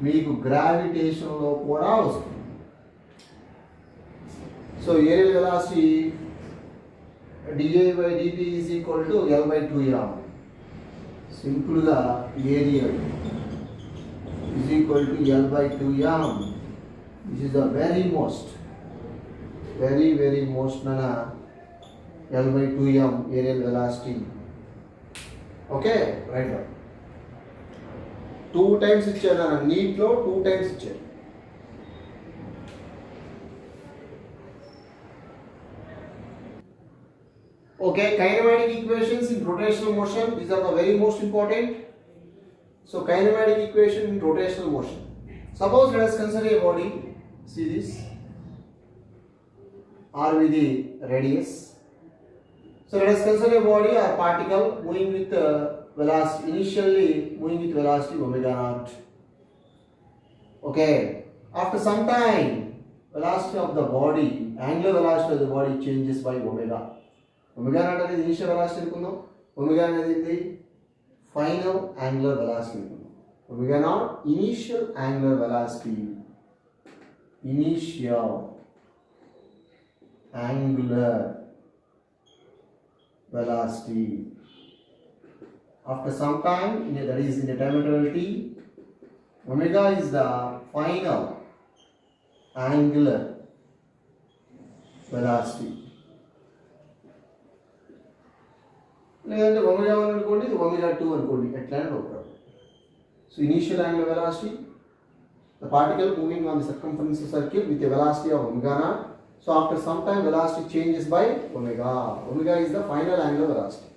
Speaker 1: మీకు gravitation లో కూడా వస్తుంది. So areal velocity dA by dt is equal to L by 2m. Simple గా aerial is equal to L by 2m. This is the very most nana L by 2m aerial velocity. Okay, right now 2 times ఇచ్చారు అన్న, neat లో 2 times ఇచ్చారు. Okay, kinematic equations in rotational motion, these are the very most important. So kinematic equation in rotational motion. Suppose let us consider a body, see this, r with the radius. So let us consider a body or particle moving with velocity, initially moving with velocity omega naught. Okay, after some time velocity of the body, angular velocity of the body changes by omega. Omega naught అనేది initial velocity అనుకుందాం, omega అనేది final angular velocity అనుకుందాం. omega naught initial angular velocity, initial angular velocity. After some time, that is in the time interval t, omega is the final angular velocity. లేదంటే omega 1 అనుకోండి, ఇది omega 2 అనుకోండి, ఎట్లైనా no problem. So initial angular velocity, the particle moving on the circumference of circle with a velocity of omega naught. So after some time velocity changes by omega. Omega is the final angular velocity.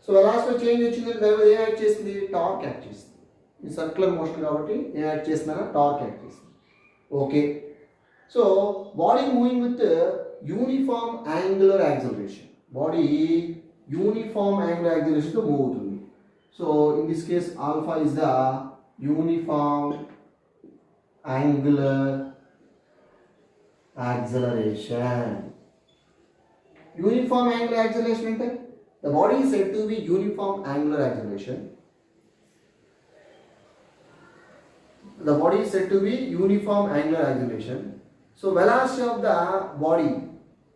Speaker 1: So velocity change వచ్చిందంటే దాని ఏం act చేస్తుంది? Torque act చేస్తుంది. ఈ circular motion కాబట్టి ఏం act చేస్తుందన్నా torque act చేస్తుంది. Okay. So body moving with uniform angular acceleration. Body uniform angular acceleration తో మూవ్ అవుతుంది. So in this case alpha is the uniform angular acceleration. Uniform angular acceleration ante the body is said to be uniform angular acceleration. The body is said to be uniform angular acceleration. So velocity of the body,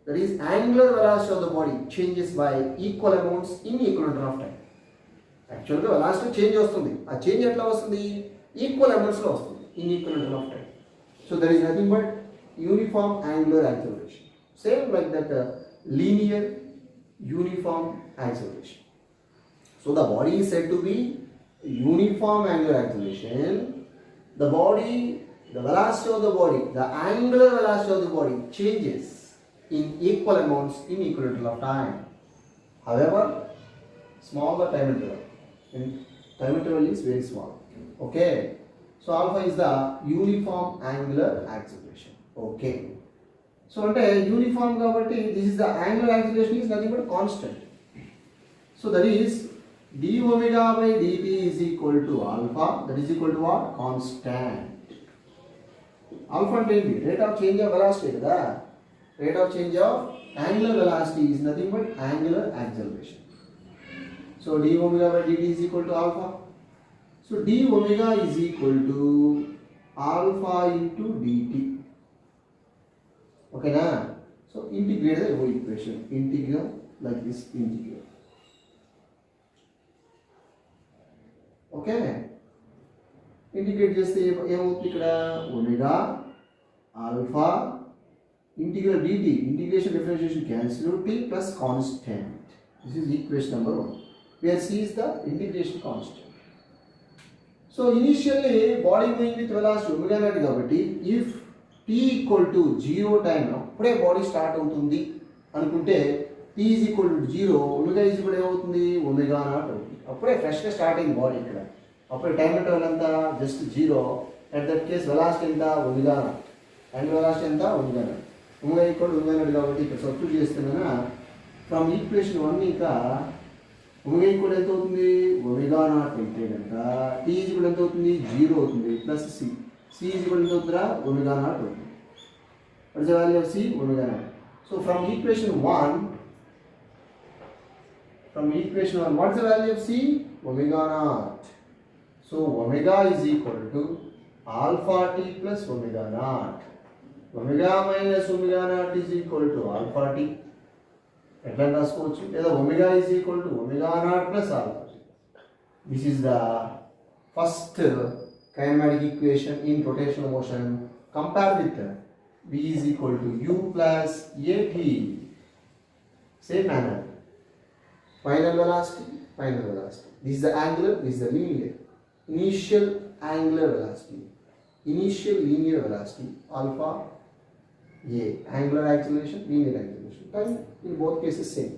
Speaker 1: that is angular velocity of the body, changes by equal amounts in equal interval of time. Actually the velocity change vastundi. Aa change etla vastundi? Equal amounts lo vastundi in equal interval of time. So there is nothing but uniform angular acceleration. Same like that linear uniform acceleration. So the body is said to be uniform angular acceleration. The body, the velocity of the body, the angular velocity of the body changes in equal amounts in equal interval of time. However, smaller time interval. And time interval is very small. Okay. So alpha is the uniform angular acceleration. Okay. So ante uniform kabatti this is the angular acceleration is nothing but constant. So that is d omega by dt is equal to alpha. That is equal to what? Constant. Alpha ante rate of change of velocity kada. Rate of change of angular velocity is nothing but angular acceleration. So d omega by dt is equal to alpha. So d omega is equal to alpha into dt. Okay na? So integrate the whole equation. Integral like this integral. Okay? Integrate చేస్తే ఏమవుతుంది ఇక్కడ? omega alpha integral dt. Integration differentiation cancel t plus constant. This is equation number 1. Where c is the integration constant. So initially body moving with velocity omega naught కాబట్టి if t equal to 0 time అప్పుడే body start అవుతుంది అనుకుంటే t is equal to 0 omega is equal ఏమవుతుంది? omega naught అవుతుంది. అప్పుడే fresh గా start అయింది body ఇక్కడ. అప్పుడు టైం ఇంటర్వల్ ఎంత? Just 0. At that case velocity ఎంత? omega naught. అండ్ వెలాసిటీ ఎంత? omega naught. omega equal to omega naught కాబట్టి ఇక్కడ సబ్స్టిట్యూట్ చేస్తున్నా ఫ్రమ్ ఈక్వేషన్ 1 ఇక omega ఈక్వల్ ఎంత అవుతుంది? omega naught అయితే కనుక t is equal ఎంత అవుతుంది? 0 అవుతుంది plus c. c is equal ఎంత అవుతుందా? omega naught అవుతుంది. What is the value of c? omega naught. So from equation 1, what is the value of c? Omega naught. So omega is equal to alpha t plus omega naught. Omega minus omega naught is equal to alpha t. ఎట్లా రాసుకోవచ్చు? లేదా omega is equal to omega not plus alpha. This is the first kinematic equation in rotational motion. Compare with v is equal to u plus at. Same manner. Final velocity. This is the angular, this is the linear. Initial angular velocity, initial linear velocity alpha a. Angular acceleration, linear acceleration. Time in both cases same.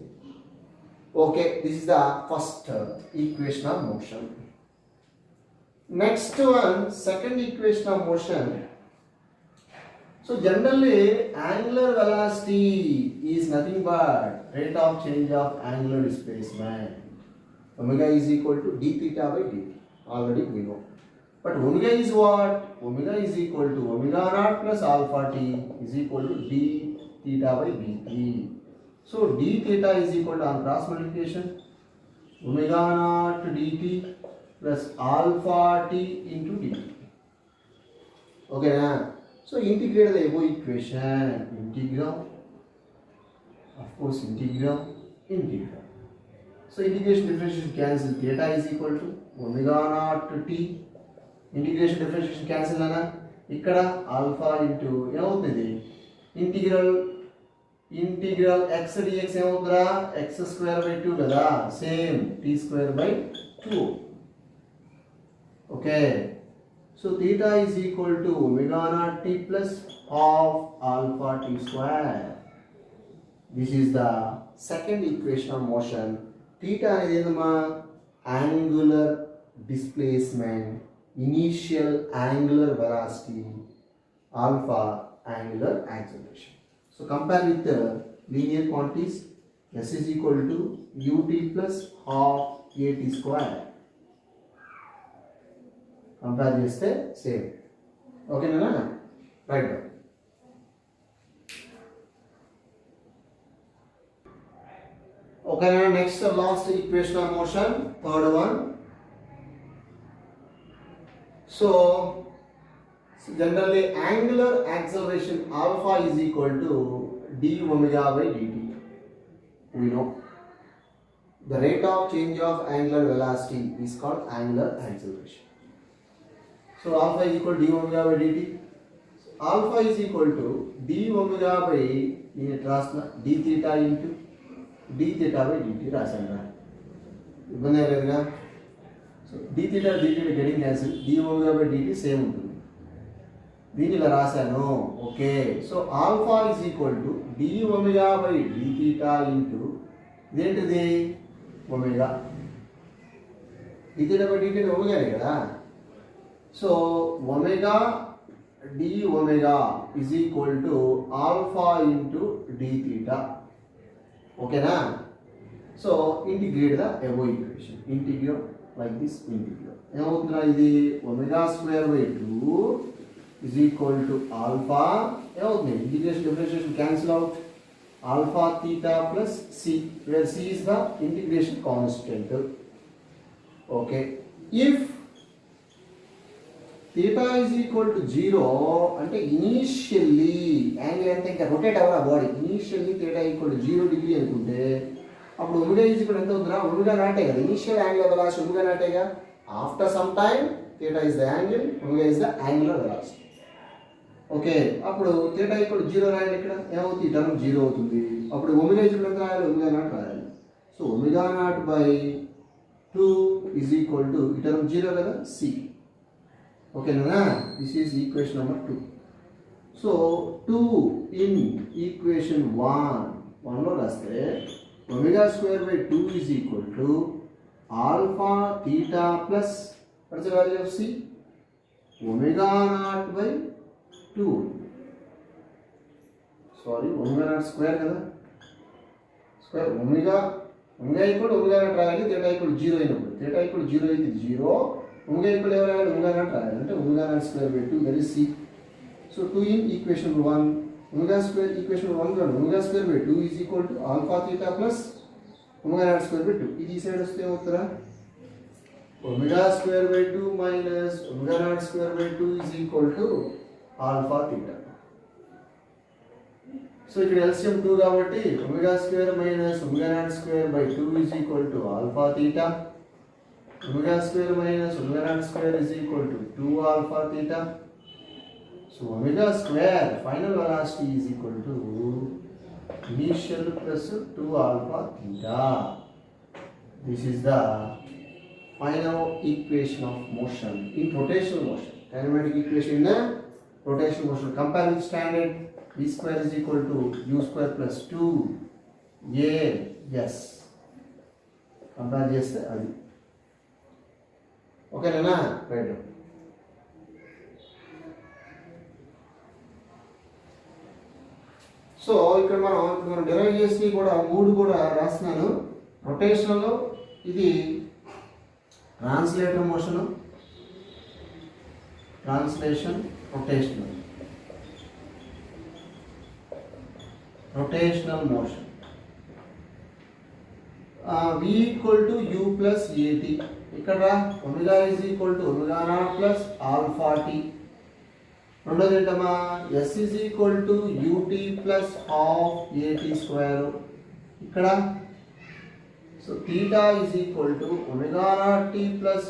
Speaker 1: Okay, this is the first equation of motion. Next one, second equation of motion. So generally angular velocity is nothing but rate of change of angular displacement. Omega is equal to d theta by dt. Already we know. But omega is what? Omega is equal to omega naught plus alpha t is equal to d theta by dt. So d theta is equal to, on cross multiplication, omega naught dt plus alpha t into dt. Okay na? So integrate the above equation. Integral, of course integral. So integration differentiation cancel. Theta is equal to omega naught t. Integration differentiation cancel ana ikkada alpha into ఏమవుతుంది? Integral integral x dx ఏమవుతుందా x square by 2 కదా same t square by 2 okay so theta is equal to omega naught t plus half alpha t square. This is the second equation of motion. Theta అనేది ఏందమ్మా angular displacement, initial angular velocity, alpha angular acceleration. So compare with the linear quantities. S is equal to ut plus half at square. Compare చేస్తే same ఓకేనా right ఓకేనా next last equation of motion third one so generally angular acceleration alpha is equal to d omega by dt. We know the rate of change of angular velocity is called angular acceleration. So alpha is equal to d omega by dt. So alpha is equal to d omega by d theta into d theta by dt రాసాను ఇబ్బంది లేదుగా so d theta getting cancelled, d omega by dt same ఉంటుంది దీన్ని ఇలా రాశాను okay so alpha is equal to d omega by d theta into ఇదేంటిది omega d theta by d theta ఒమేగానే కదా so omega d omega is equal to alpha into d theta ఓకేనా so integrate the above equation integrate like this integrate ఏమవుతుందా ఇది omega square by 2 is equal to alpha integration differentiation cancel out alpha theta plus c where c is the integration constant. Okay, if theta is equal to 0 ante initially angle ante inka rotate avara body initially theta equal to 0 degree anukunte appudu omega is equal ఎంత అవుతుందా omega నాటే కదా initial angular velocity omega నాటేగా after some time theta is the angle omega is the angular velocity. Okay అప్పుడు theta equal 0 రాయాలి ఇక్కడ ఏమవుతుంది ఈ term 0 అవుతుంది అప్పుడు ఒమేగా ఈక్వల్ ఎంత రాయాలి ఒమేగా నాట్ రాయాలి so omega naught by 2 is equal to ఈ టర్మ్ 0 కదా c ఓకేనా this is equation number 2 so 2 in equation 1 లో రాస్తే omega square by 2 is equal to alpha theta plus what's the value of c omega naught by 2 sorry omega naught square కదా square omega equal omega naught రాయాలి theta equal 0 అయినప్పుడు theta equal 0 అయితే 0 omega equal ఎవరు రాయాలి omega naught రాయాలి అంటే omega naught square by 2 that is c so 2 in equation 1 omega square equation 1 లో omega square by 2 is equal to alpha theta plus omega naught square by 2 ఇది ఈ side వస్తే ఏమవుతుందా omega square by 2 minus omega naught square by 2 is equal to alpha theta so ఇక్కడ LCM 2 కాబట్టి omega square minus omega naught square by 2 is equal to alpha theta omega square minus omega naught square is equal to 2 alpha theta so omega square final velocity is equal to initial plus 2 alpha theta this is the final equation of motion in rotational motion kinematic equation in rotation motion. Compare with standard v square is equal to u square plus 2 a yes compare చేస్తే అది ఓకేనా right so ఇక్కడ మనం derive చేసి కూడా మూడు కూడా రాస్తున్నాను రొటేషనల్ లో ఇది translator motion translation rotational motion v equal to u plus at ఇక్కడ omega is equal to omega naught plus alpha t రెండోది ఏంటమ్మా s is equal to ut plus half at square ఇక్కడ so theta is equal to omega naught t plus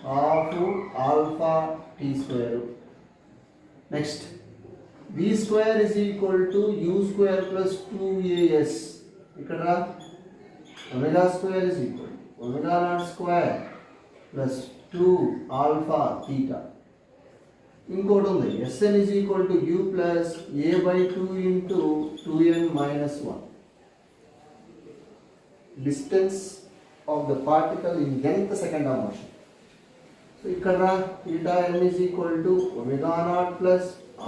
Speaker 1: half alpha t square. Next v square is equal to u square plus 2as. ఇక్కడ omega square is equal to omega naught square plus 2 alpha theta. ఇంకోటి ఉంది Sn is equal to u plus a by 2 into 2n minus 1. Distance of the particle in nth second of motion. So ఇక్కడ theta n is equal to omega naught plus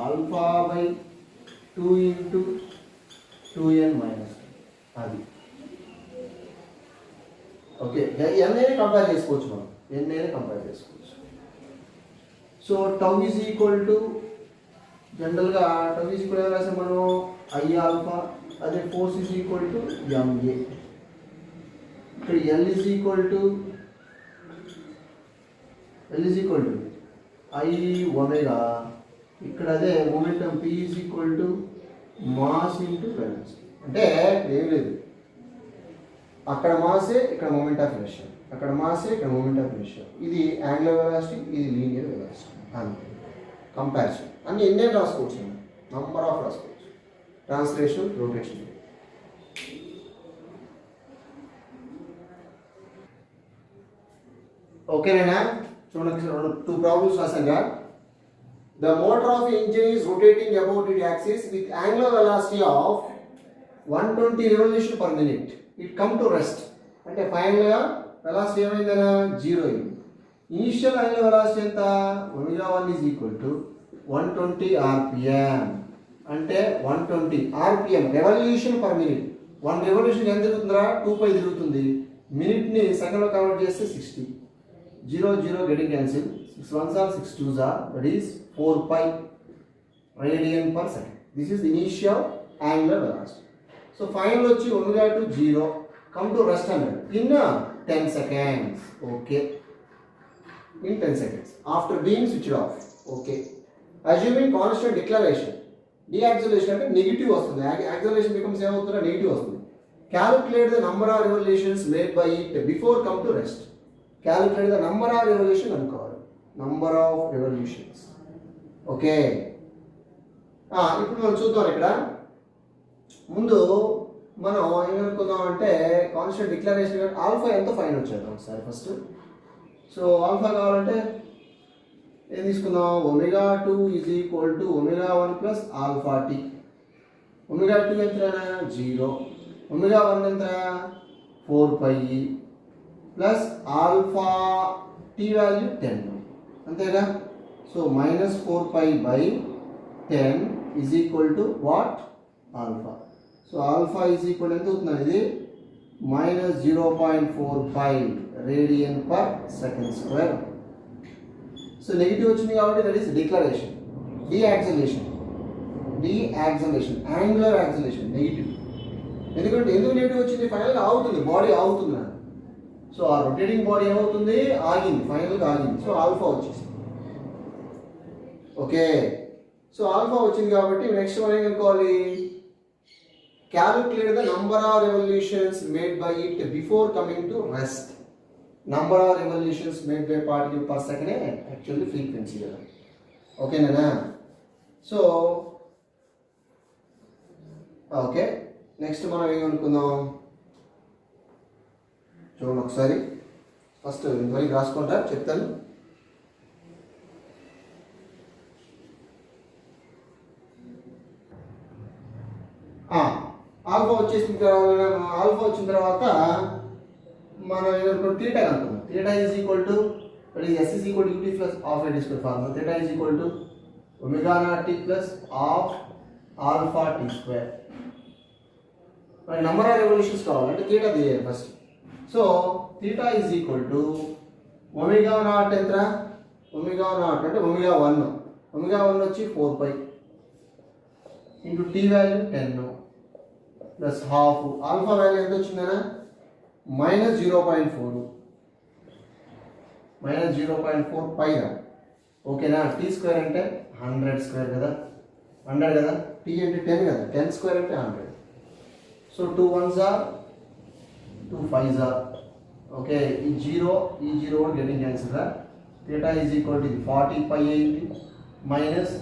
Speaker 1: alpha by 2 into 2n minus 1. అది okay n compare చేసుకోవచ్చు మనం n compare చేసుకోవచ్చు. So tau is equal to జనరల్గా tau is equal ఎలా రాసాం మనం I alpha, అదే force is equal to m a. ఇక్కడ L is equal to I omega. ఇక్కడ అదే momentum p is equal to mass into velocity. అంటే ఏం లేదు, అక్కడ మాసే ఇక్కడ మూమెంట్ ఆఫ్ ఇనర్షియా, అక్కడ మాసే ఇక్కడ మూమెంట్ ఆఫ్ ఇనర్షియా. ఇది యాంగులర్ వెలాసిటీ, ఇది లీనియర్ వెలాసిటీ. అంతే కంపారిజన్. అన్ని ఎన్నే రాసుకోవచ్చు, నంబర్ ఆఫ్ రాసుకోవచ్చు. Translation, rotation. ఓకేనా? చూడండి, 2 problems రాసాగా. The motor of engine is rotating about its axis with angular velocity of 120 revolution per minute. It come to rest. అంటే ఫైనల్ గా వెలాసిటీ ఏమైందనా 0 అయింది. ఇనిషియల్ angular velocity ఎంత ω1 is equal to 120 rpm. అంటే 120 rpm revolution per minute. 1 revolution ఎంత తిరుగుతుందా 2π తిరుగుతుంది. Minute ని second లో convert చేస్తే 60. 0 0 getting cancel. 6 1s are 6 2s are, that is 4π radian per second. This is the initial angular velocity. So final వచ్చి omega to 0 come to rest in 10 seconds. Okay, in 10 seconds after being switched off. Okay, assuming constant deceleration, deacceleration అంటే negative వస్తుంది, acceleration becomes ఏమవుతుందా negative వస్తుంది. Calculate the number of revolutions made by it before come to rest. Calculate the number of revolution అనుకోవాలి, number of revolutions. Okay, ఇప్పుడు మనం చూద్దాం. ఇక్కడ ముందు మనం ఏమనుకుందాం అంటే కాన్స్టెంట్ డిక్లరేషన్ ఆల్ఫా ఎంత ఫైన్ వచ్చేద్దాం ఒకసారి ఫస్ట్. సో ఆల్ఫా కావాలంటే ఏం తీసుకుందాం, ω2 is equal to ω1 plus alpha t. ω2 ఎంత 0, ω1 ఎంత 4π ప్లస్ ఆల్ఫా టీ వాల్యూ 10 అంతేగా. So minus 4π by 10 is equal to what alpha. So alpha is equal ఎంత అవుతుంది, ఇది minus 0.45 radian per second square. So negative వచ్చింది కాబట్టి that is deceleration. Deceleration angular acceleration negative. ఎందుకంటే ఎందుకు నెగిటివ్ వచ్చింది, ఫైనల్గా ఆగుతుంది, బాడీ ఆగుతుంది. సో ఆ రొటేటింగ్ బాడీ ఏమవుతుంది, ఆగింది, ఫైనల్గా ఆగింది. సో ఆల్ఫా వచ్చేసింది. ఓకే, సో ఆల్ఫా వచ్చింది కాబట్టి నెక్స్ట్ మనం ఏం కనుక్కోవాలి, calculate the number of revolutions made by it before coming to rest. Number of revolutions made by particle per second actually frequency కదా. ఓకేనా? సో ఓకే, నెక్స్ట్ మనం ఏం అనుకుందాం చూడండి ఒకసారి. ఫస్ట్ ఇంతవరకు రాసుకుంటా, చెప్తాను. ఆల్ఫా వచ్చిన తర్వాత మనం ఏమనుకుంటాం, థీటా అనుకుందాం. Theta is equal to s is equal to u t plus half a square formula. Theta is equal to omega naught t plus half alpha t square. మరి నెంబర్ ఆఫ్ రెవల్యూషన్స్ కావాలంటే theta తీయాలి first. So theta is equal to omega naught ఎంత, omega naught అంటే ω1 వచ్చి 4π into t value 10 plus half. Alpha value ఎంత వచ్చిందనా minus 0.4 పైగా. ఓకేనా? టీ స్క్వేర్ అంటే 100 స్క్వేర్ కదా, 100 కదా. టీ అంటే 10 కదా, 10 స్క్వేర్ అంటే 100. So 2 1s are 2 5s are. Okay, ఈ 0 getting cancel. Theta is equal to 40π అయింది మైనస్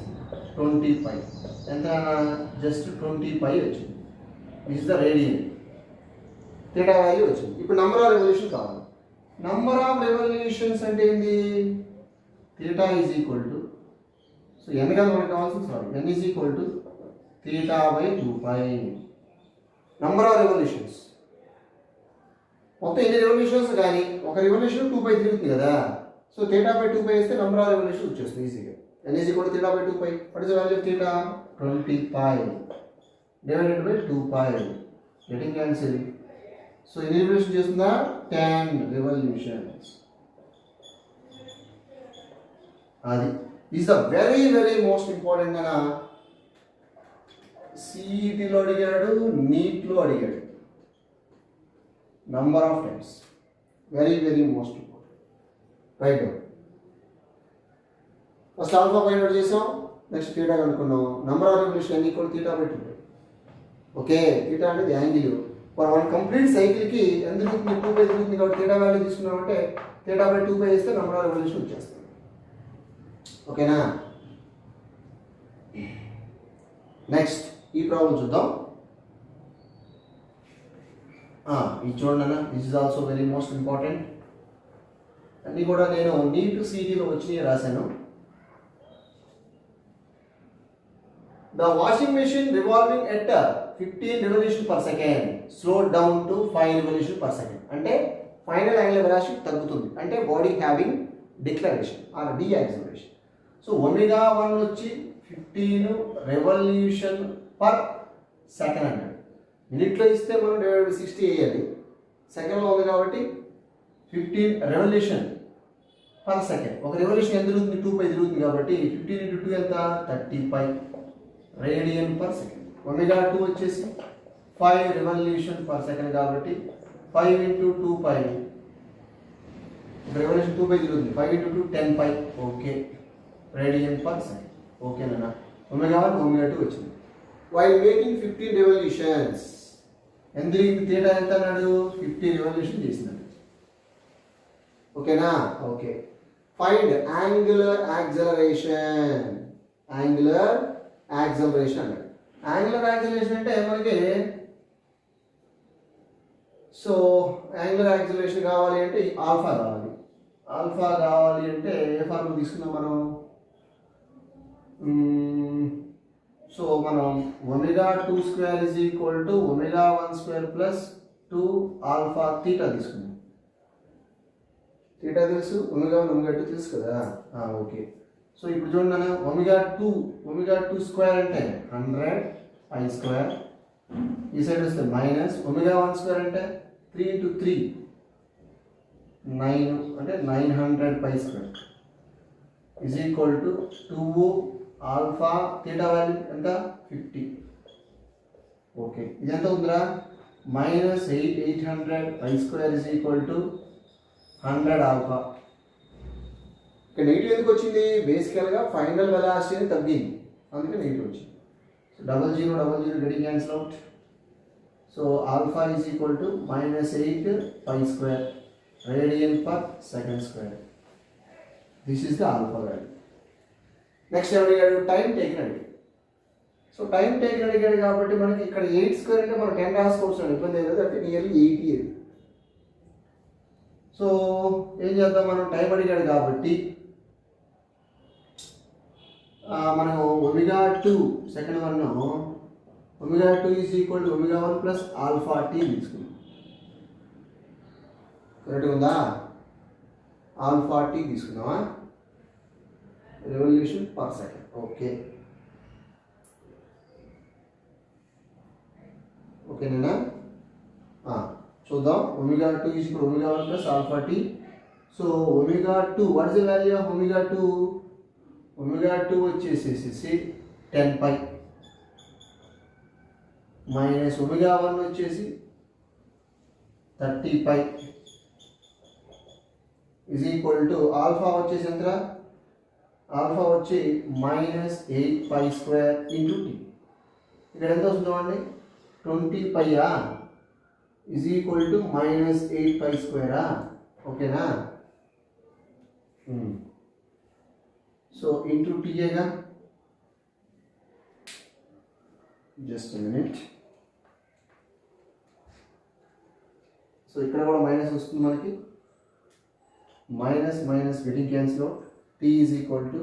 Speaker 1: 20 పై ఎంత జస్ట్ 20 పై వచ్చింది. This is the radian. Theta value వచ్చింది. ఇప్పుడు నంబర్ ఆఫ్ రెవల్యూషన్ కావాలి. నంబర్ ఆఫ్ రెవల్యూషన్స్ అంటే ఏంటి? Theta is equal to, so n కదా మనకు కావాల్సింది, sorry, n is equal to theta by 2 pi. Number of revolutions మొత్తం ఎన్ని రెవల్యూషన్స్ కానీ ఒక రెవల్యూషన్ 2 పై తిరుగుతుంది కదా. సో థీటా బై 2 పై వేస్తే నంబర్ ఆఫ్ రెవల్యూషన్ వచ్చేస్తుంది ఈజీగా. N is equal to theta by 2 pi. What is the value of theta? 20 pi divided by 2 pi. Getting cancel. So ఎన్ని రెవల్యూషన్ చేస్తుందా? 10 రెవల్యూషన్స్. అది is the very very most important కదా. సిఈటీలో అడిగాడు, నీట్లో అడిగాడు. Number of times very very most important. Right. First alpha find out చేసాం, next theta కనుక్కున్నాం. Number of revolution n equal theta by 2. Okay, theta అనేది యాంగిల్. ఫర్ వన్ కంప్లీట్ సైకిల్కి ఎంత తిరుగుతుంది? 2 పై తిరుగుతుంది కాబట్టి థీటా వాల్యూ తీసుకున్నామంటే థీటా బై 2 పై వేస్తే నంబర్ ఆఫ్ రెవల్యూషన్ వచ్చేస్తుంది. ఓకేనా? నెక్స్ట్ ఈ ప్రాబ్లం చూద్దాం. ఇది చూడండి అన్న, this is also very most important. అన్నీ కూడా నేను నీట్ సిటీలో వచ్చినాయి రాశాను. The washing machine revolving at 15 revolution per second slowed down to 5 revolution per second. అంటే ఫైనల్ యాంగులర్ వెలాసిటీ తగ్గుతుంది, అంటే body having deceleration or deceleration. So omega 1 వచ్చి 15 రెవల్యూషన్ పర్ సెకండ్ అన్నాడు. మినిట్లో ఇస్తే మనం డివైడ్ బై 60 వేయాలి. సెకండ్లో ఉంది కాబట్టి 15 రెవల్యూషన్ పర్ సెకండ్. ఒక రెవల్యూషన్ ఎంత తిరుగుతుంది? 2 పై తిరుగుతుంది కాబట్టి 15 × 2 ఎంత? 30 పై రేడియన్ పర్ సెకండ్. ఒమేగా 2 వచ్చేసి 5 రెవల్యూషన్ పర్ సెకండ్ కాబట్టి 5 × 2 పై. ఒక రెవల్యూషన్ 2 పై తిరుగుతుంది, 5 × 2 10 pi. Okay, radian per second. ఓకేనా? ఒమేగా 1 ఒమేగా 2 వచ్చింది. వైల్ మేకింగ్ 15 రెవల్యూషన్స్ ఎంత తిరిగింది? థీటా ఎంత అన్నాడు? 50 రెవల్యూషన్ చేసినాడు. ఓకేనా? Okay. Find angular acceleration. Angular acceleration అన్నాడు. యాంగులర్ యాక్సలరేషన్ అంటే మనకి, సో యాంగులర్ యాక్సలరేషన్ కావాలి అంటే ఆల్ఫా కావాలి. ఆల్ఫా కావాలి అంటే ఏ ఫార్ములా తీసుకున్నాం మనం? సో మనం omega 2 square is equal to omega 1 square plus 2 alpha theta తీసుకున్నాం. థీటా తెలుసు, ఒమేగా 1 ఒమేగా 2 తెలుసు కదా. ఓకే. సో ఇప్పుడు చూడండి అన్న, ఒమేగా 2 స్క్వేర్ అంటే 100 పై స్క్వేర్. ఈ సైడ్ వస్తే మైనస్ ఒమేగా 1 స్క్వేర్ అంటే 3 × 3 9 అంటే 900 pi square is equal to 2 alpha theta value ఎంత? 50. ఓకే, ఇది ఎంత ఉందిరా? -800 pi square is equal to 100 alpha. ఇక్కడ నెగిటివ్ ఎందుకు వచ్చింది? బేసికల్గా ఫైనల్ వెలాసిటీ తగ్గింది, అందుకే నెగిటివ్ వచ్చింది. So 0 0 0 getting cancel out. So alpha is equal to -8 pi square radian per second square. This is the alpha value. Next అడిగాడు time taken అడిగాడు. So time taken అడిగాడు కాబట్టి మనకి ఇక్కడ 8 స్క్వేర్ అంటే మనం 10 రాసుకోవచ్చు, ఇబ్బంది ఏం లేదు. అంటే నియర్లీ 80. సో ఏం చేద్దాం, మనం టైం అడిగాడు కాబట్టి మనం omega 2 second one omega 2 is equal to omega 1 plus alpha T తీసుకున్నాం. కరెక్ట్గా ఉందా? ఆల్ఫా టీ తీసుకున్నావా? Revolution per second. ఓకే, ఓకేనా? చూద్దాం. Omega 2 is equal omega 1 plus alpha T. So omega 2 what is the value of omega 2? Omega 2 వచ్చేసేసి 10 pi minus omega 1 వచ్చేసి 30 pi is equal to alpha వచ్చేసి ఎంత? ఆల్ఫా వచ్చి -8 pi square into tea. ఇక్కడ ఎంత వస్తుందండి? 20 పైయా ఈజ్ ఈక్వల్ టు -8 పై స్క్వేరా. ఓకేనా? సో ఇంటూ టీఏగా జస్ట్ మినిట్. సో ఇక్కడ కూడా మైనస్ వస్తుంది మనకి, minus minus getting cancel out. T is equal to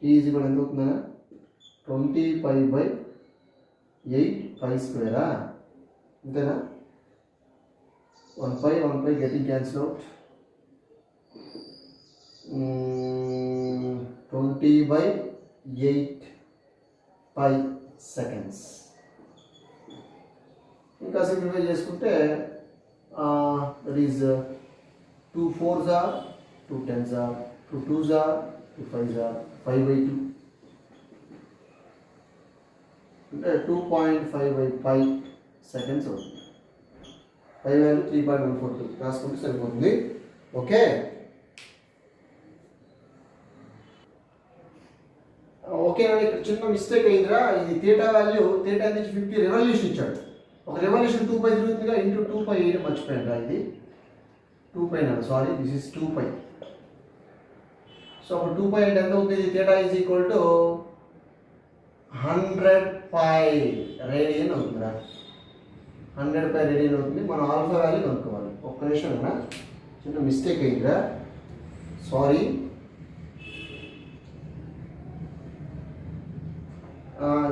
Speaker 1: ఎంత అవుతుందా 20π/8 π² అంతేనా. 1π గెటింగ్ క్యాన్సిల్ అవుట్. 20/8 π/seconds. ఇంకా సింప్లిఫై చేసుకుంటే that is 2 4s are 2 10s are 2 2s are 2 5s are 5/2 అంటే 2.5/5 seconds అవుతుంది. 5 వాల్యూ 3.142 రాసుకుంటే సరిపోతుంది. ఓకే, ఓకేనా. ఇక్కడ చిన్న మిస్టేక్ అయిందిరా. ఇది థీటా వాల్యూ, థీటా నుంచి 50 రెవల్యూషన్ ఇచ్చాడు. ఒక రెవల్యూషన్ 2π తిరుగుతుందిగా, ఇంటూ 2π వేయడం మర్చిపోయాను రా. ఇది 2π సారీ, దిస్ ఇస్ 2π. సో అప్పుడు 2π అంటే ఎంత అవుతుంది? Theta is equal to 100π radian అవుతుందిరా. 100π రేడియన్ అవుతుంది. మనం ఆల్ఫా వాల్యూ కనుక్కోవాలి. ఒక్క నిమిషం అన్నా, చిన్న మిస్టేక్ అయిందిరా, సారీ.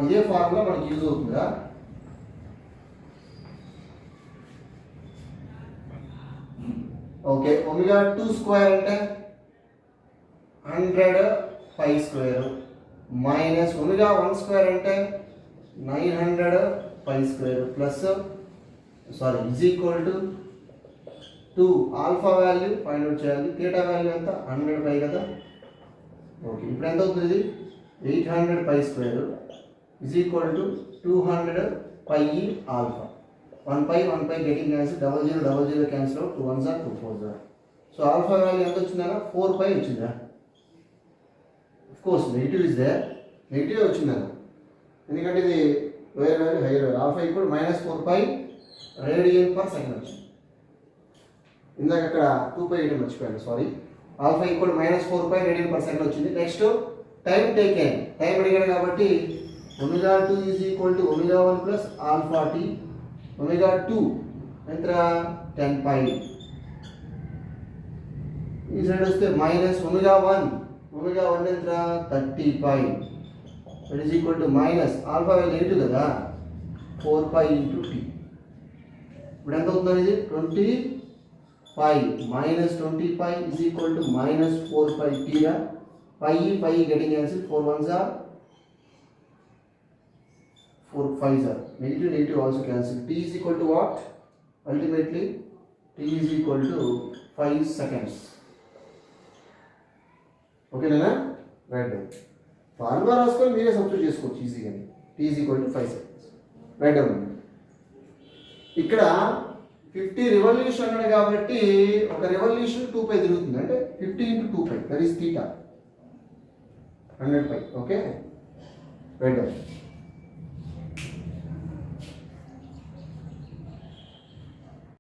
Speaker 1: ఇదే ఫార్ములా మనకి యూజ్ అవుతుందా? ఓకే, ω2² అంటే 100π² మైనస్ ω1² అంటే 900π² plus sorry is equal to 2 alpha value find out చేయాలి. థీటా వాల్యూ ఎంత? 100π కదా. ఓకే, ఇప్పుడు ఎంత అవుతుంది? 800π² is equal to 200π alpha. 1π getting cancel, 00 cancel out, 2 1s are 2 4s are. So alpha value ఎంత వచ్చిందా? 4π వచ్చిందా? Of course negative is there, negative వచ్చిందా, ఎందుకంటే ఇది lower value higher value. Alpha equal -4π radian per second వచ్చింది. ఇందాక అక్కడ 2π వేయడం మర్చిపోయాను, sorry. Alpha equal -4π radian per second వచ్చింది. నెక్స్ట్ టైం టేకెన్, టైం అడిగాడు కాబట్టి ω2 is equal to ω1 plus alpha t. ω2 ఎంత? 10π. ఈ సైడ్ వస్తే మైనస్ ω1 ఎంత? 30π. That is equal to minus alpha value negative కదా, 4π ఇంటూ t. ఇప్పుడు ఎంత అవుతుంది? ఇది 20π minus 20π is equal to -4π t రా. π getting cancel, 4 1s are 4 5s are negative also cancel. T is equal to what? Ultimately T is equal to 5 seconds. Okay na? Right down. Formula రాసుకొని మీరే substitute చేసుకోవచ్చు ఈజీగా. T is equal to 5 seconds. Right down. ఇక్కడ 50 revolution అన్నాడు కాబట్టి ఒక revolution 2π తిరుగుతుంది, అంటే 50 into 2π that is theta 100π. Okay, right down.